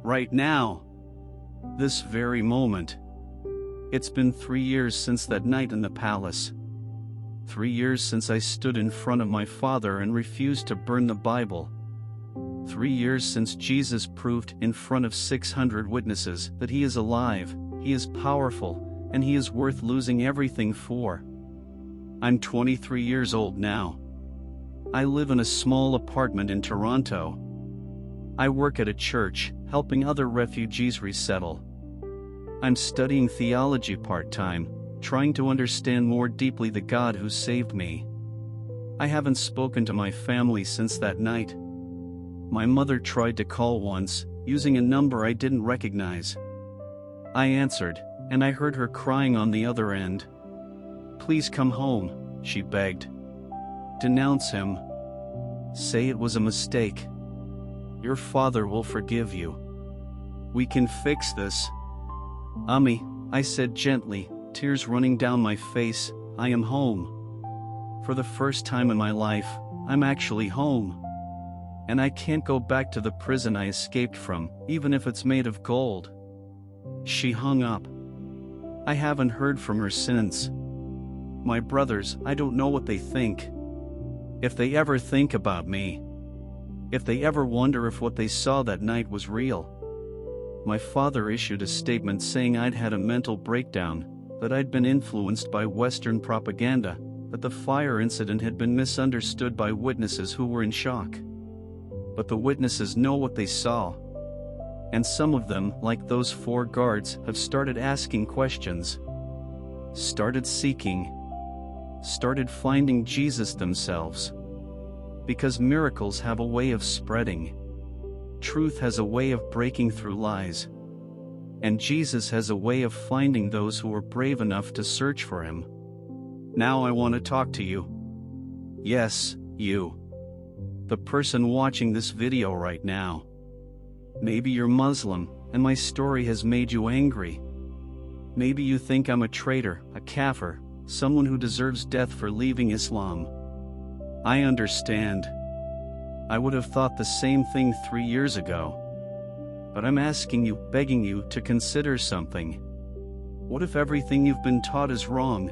[SPEAKER 1] Right now. This very moment. It's been 3 years since that night in the palace. 3 years since I stood in front of my father and refused to burn the Bible. 3 years since Jesus proved in front of 600 witnesses that he is alive, he is powerful, and he is worth losing everything for. I'm 23 years old now. I live in a small apartment in Toronto. I work at a church, helping other refugees resettle. I'm studying theology part-time, trying to understand more deeply the God who saved me. I haven't spoken to my family since that night. My mother tried to call once, using a number I didn't recognize. I answered, and I heard her crying on the other end. "Please come home," she begged. "Denounce him. Say it was a mistake. Your father will forgive you. We can fix this." "Ummi," I said gently, tears running down my face, "I am home. For the first time in my life, I'm actually home. And I can't go back to the prison I escaped from, even if it's made of gold." She hung up. I haven't heard from her since. My brothers, I don't know what they think. If they ever think about me. If they ever wonder if what they saw that night was real. My father issued a statement saying I'd had a mental breakdown, that I'd been influenced by Western propaganda, that the fire incident had been misunderstood by witnesses who were in shock. But the witnesses know what they saw. And some of them, like those 4 guards, have started asking questions. Started seeking. Started finding Jesus themselves. Because miracles have a way of spreading. Truth has a way of breaking through lies. And Jesus has a way of finding those who are brave enough to search for him. Now I want to talk to you. Yes, you. The person watching this video right now. Maybe you're Muslim, and my story has made you angry. Maybe you think I'm a traitor, a kafir, someone who deserves death for leaving Islam. I understand. I would have thought the same thing 3 years ago. But I'm asking you, begging you, to consider something. What if everything you've been taught is wrong?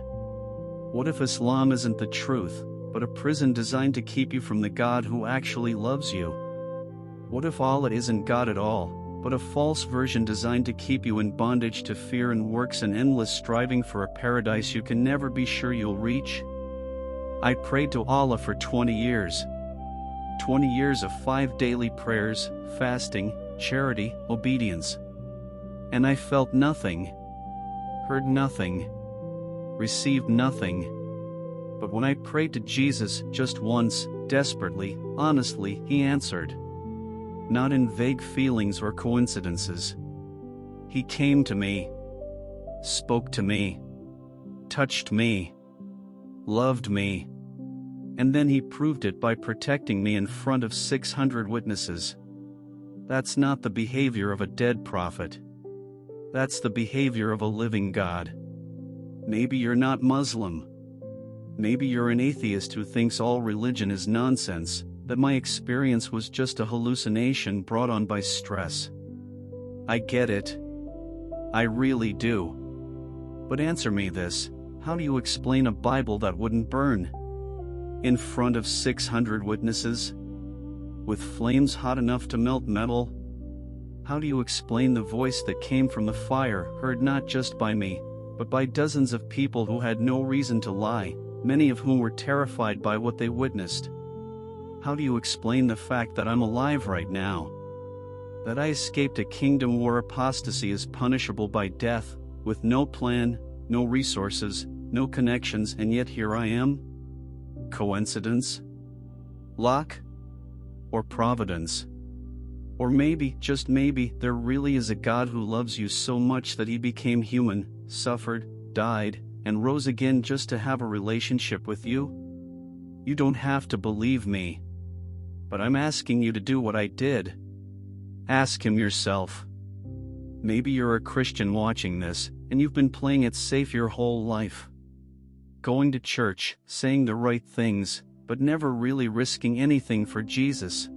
[SPEAKER 1] What if Islam isn't the truth, but a prison designed to keep you from the God who actually loves you? What if Allah isn't God at all, but a false version designed to keep you in bondage to fear and works and endless striving for a paradise you can never be sure you'll reach? I prayed to Allah for 20 years. 20 years of 5 daily prayers, fasting, charity, obedience. And I felt nothing, heard nothing, received nothing. But when I prayed to Jesus just once, desperately, honestly, he answered. Not in vague feelings or coincidences. He came to me, spoke to me, touched me, loved me. And then he proved it by protecting me in front of 600 witnesses. That's not the behavior of a dead prophet. That's the behavior of a living God. Maybe you're not Muslim. Maybe you're an atheist who thinks all religion is nonsense, that my experience was just a hallucination brought on by stress. I get it. I really do. But answer me this, how do you explain a Bible that wouldn't burn? In front of 600 witnesses? With flames hot enough to melt metal? How do you explain the voice that came from the fire, heard not just by me, but by dozens of people who had no reason to lie, many of whom were terrified by what they witnessed? How do you explain the fact that I'm alive right now? That I escaped a kingdom where apostasy is punishable by death, with no plan, no resources, no connections, and yet here I am? Coincidence? Luck? Or providence? Or maybe, just maybe, there really is a God who loves you so much that he became human, suffered, died, and rose again just to have a relationship with you? You don't have to believe me. But I'm asking you to do what I did. Ask him yourself. Maybe you're a Christian watching this, and you've been playing it safe your whole life. Going to church, saying the right things, but never really risking anything for Jesus.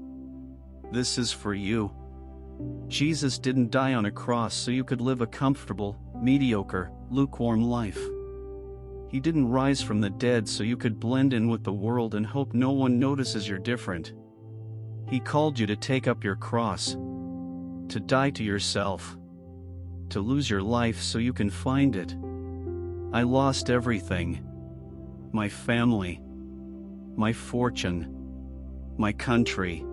[SPEAKER 1] This is for you. Jesus didn't die on a cross so you could live a comfortable, mediocre, lukewarm life. He didn't rise from the dead so you could blend in with the world and hope no one notices you're different. He called you to take up your cross, to die to yourself, to lose your life so you can find it. I lost everything. My family, my fortune, my country,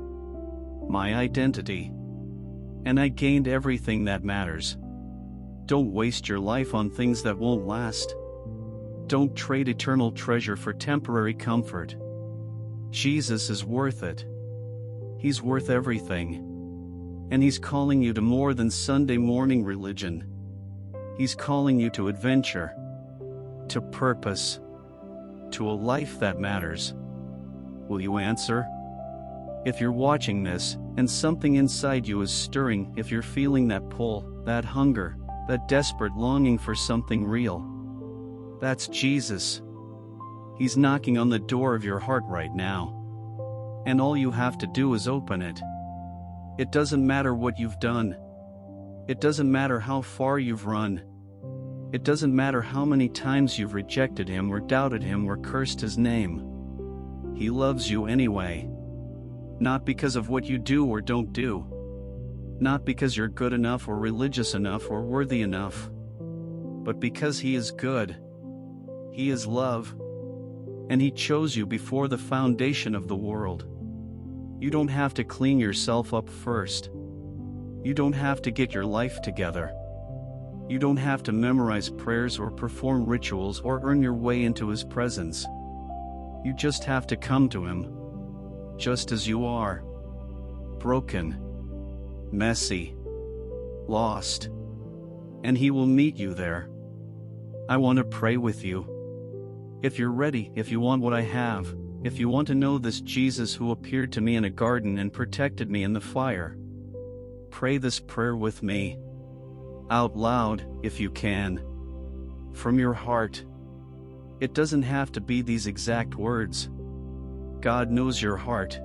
[SPEAKER 1] my identity. And I gained everything that matters. Don't waste your life on things that won't last. Don't trade eternal treasure for temporary comfort. Jesus is worth it. He's worth everything. And he's calling you to more than Sunday morning religion. He's calling you to adventure, to purpose, to a life that matters. Will you answer? If you're watching this, and something inside you is stirring, if you're feeling that pull, that hunger, that desperate longing for something real, that's Jesus. He's knocking on the door of your heart right now. And all you have to do is open it. It doesn't matter what you've done. It doesn't matter how far you've run. It doesn't matter how many times you've rejected him or doubted him or cursed his name. He loves you anyway. Not because of what you do or don't do. Not because you're good enough or religious enough or worthy enough. But because he is good. He is love. And he chose you before the foundation of the world. You don't have to clean yourself up first. You don't have to get your life together. You don't have to memorize prayers or perform rituals or earn your way into his presence. You just have to come to him. Just as you are. Broken. Messy. Lost. And he will meet you there. I want to pray with you. If you're ready, if you want what I have, if you want to know this Jesus who appeared to me in a garden and protected me in the fire, pray this prayer with me. Out loud, if you can. From your heart. It doesn't have to be these exact words. God knows your heart.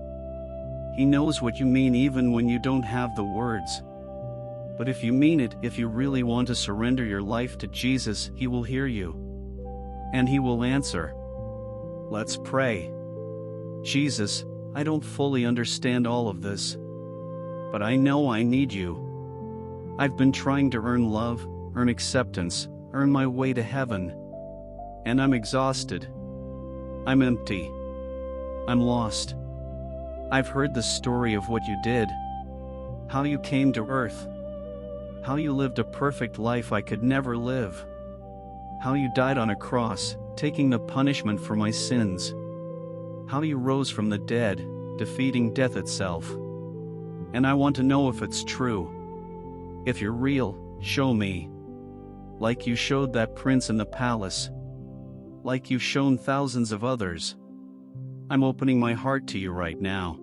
[SPEAKER 1] He knows what you mean even when you don't have the words. But if you mean it, if you really want to surrender your life to Jesus, he will hear you. And he will answer. Let's pray. Jesus, I don't fully understand all of this. But I know I need you. I've been trying to earn love, earn acceptance, earn my way to heaven. And I'm exhausted. I'm empty. I'm lost. I've heard the story of what you did. How you came to earth. How you lived a perfect life I could never live. How you died on a cross, taking the punishment for my sins. How you rose from the dead, defeating death itself. And I want to know if it's true. If you're real, show me. Like you showed that prince in the palace. Like you've shown thousands of others. I'm opening my heart to you right now.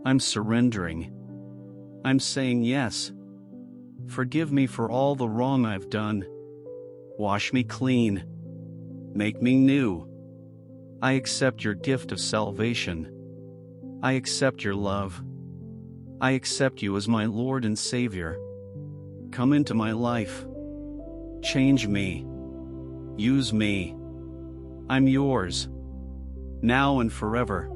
[SPEAKER 1] I'm surrendering. I'm saying yes. Forgive me for all the wrong I've done. Wash me clean. Make me new. I accept your gift of salvation. I accept your love. I accept you as my Lord and Savior. Come into my life. Change me. Use me. I'm yours. Now and forever.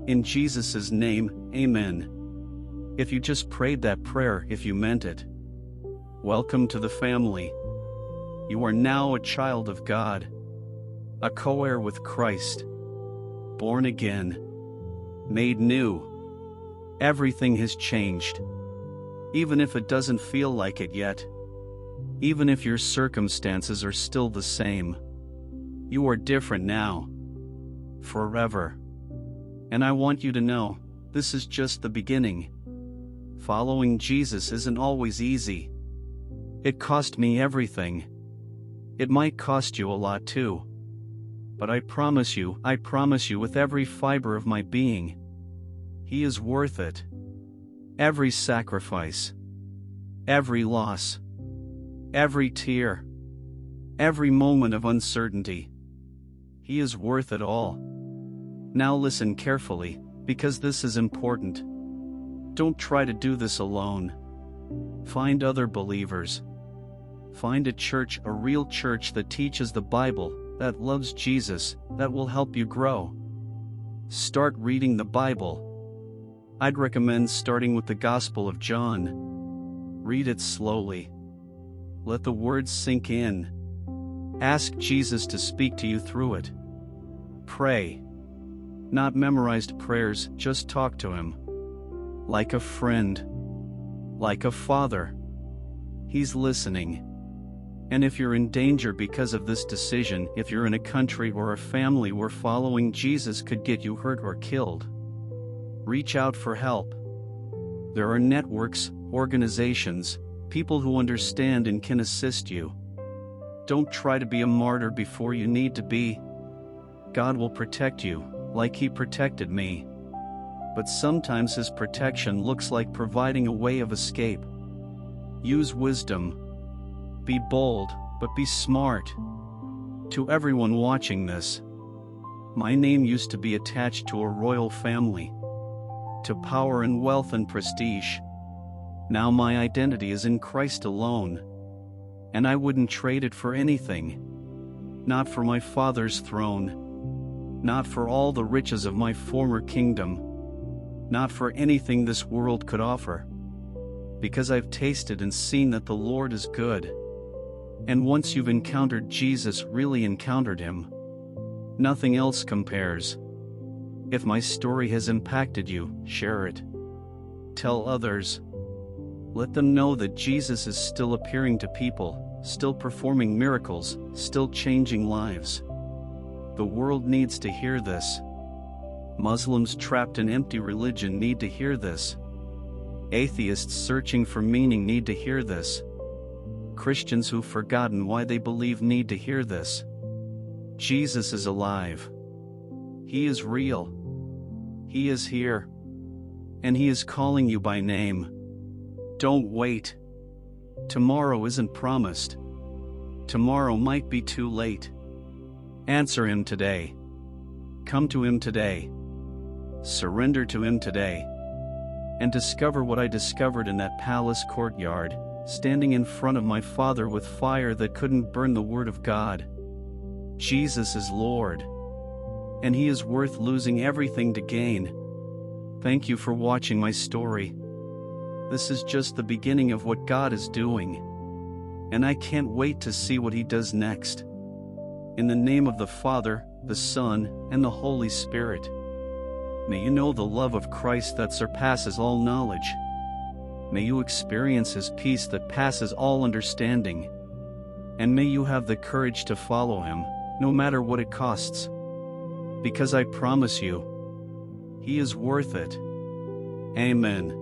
[SPEAKER 1] In Jesus' name, amen. If you just prayed that prayer, if you meant it, welcome to the family. You are now a child of God, a co-heir with Christ, born again, made new. Everything has changed, even if it doesn't feel like it yet. Even if your circumstances are still the same, you are different now. Forever. And I want you to know, this is just the beginning. Following Jesus isn't always easy. It cost me everything. It might cost you a lot too. But I promise you with every fiber of my being, He is worth it. Every sacrifice, every loss, every tear, every moment of uncertainty. He is worth it all. Now listen carefully, because this is important. Don't try to do this alone. Find other believers. Find a church, a real church that teaches the Bible, that loves Jesus, that will help you grow. Start reading the Bible. I'd recommend starting with the Gospel of John. Read it slowly. Let the words sink in. Ask Jesus to speak to you through it. Pray. Not memorized prayers, just talk to Him. Like a friend. Like a father. He's listening. And if you're in danger because of this decision, if you're in a country or a family where following Jesus could get you hurt or killed, reach out for help. There are networks, organizations, people who understand and can assist you. Don't try to be a martyr before you need to be. God will protect you, like He protected me. But sometimes His protection looks like providing a way of escape. Use wisdom. Be bold, but be smart. To everyone watching this, my name used to be attached to a royal family, to power and wealth and prestige. Now my identity is in Christ alone, and I wouldn't trade it for anything. Not for my Father's throne, not for all the riches of my former kingdom, not for anything this world could offer. Because I've tasted and seen that the Lord is good. And once you've encountered Jesus, really encountered Him, nothing else compares. If my story has impacted you, share it. Tell others. Let them know that Jesus is still appearing to people, still performing miracles, still changing lives. The world needs to hear this. Muslims trapped in empty religion need to hear this. Atheists searching for meaning need to hear this. Christians who've forgotten why they believe need to hear this. Jesus is alive. He is real. He is here. And He is calling you by name. Don't wait. Tomorrow isn't promised. Tomorrow might be too late. Answer Him today. Come to Him today. Surrender to Him today. And discover what I discovered in that palace courtyard, standing in front of my Father with fire that couldn't burn the Word of God. Jesus is Lord. And He is worth losing everything to gain. Thank you for watching my story. This is just the beginning of what God is doing. And I can't wait to see what He does next. In the name of the Father, the Son, and the Holy Spirit. May you know the love of Christ that surpasses all knowledge. May you experience His peace that passes all understanding. And may you have the courage to follow Him, no matter what it costs. Because I promise you, He is worth it. Amen.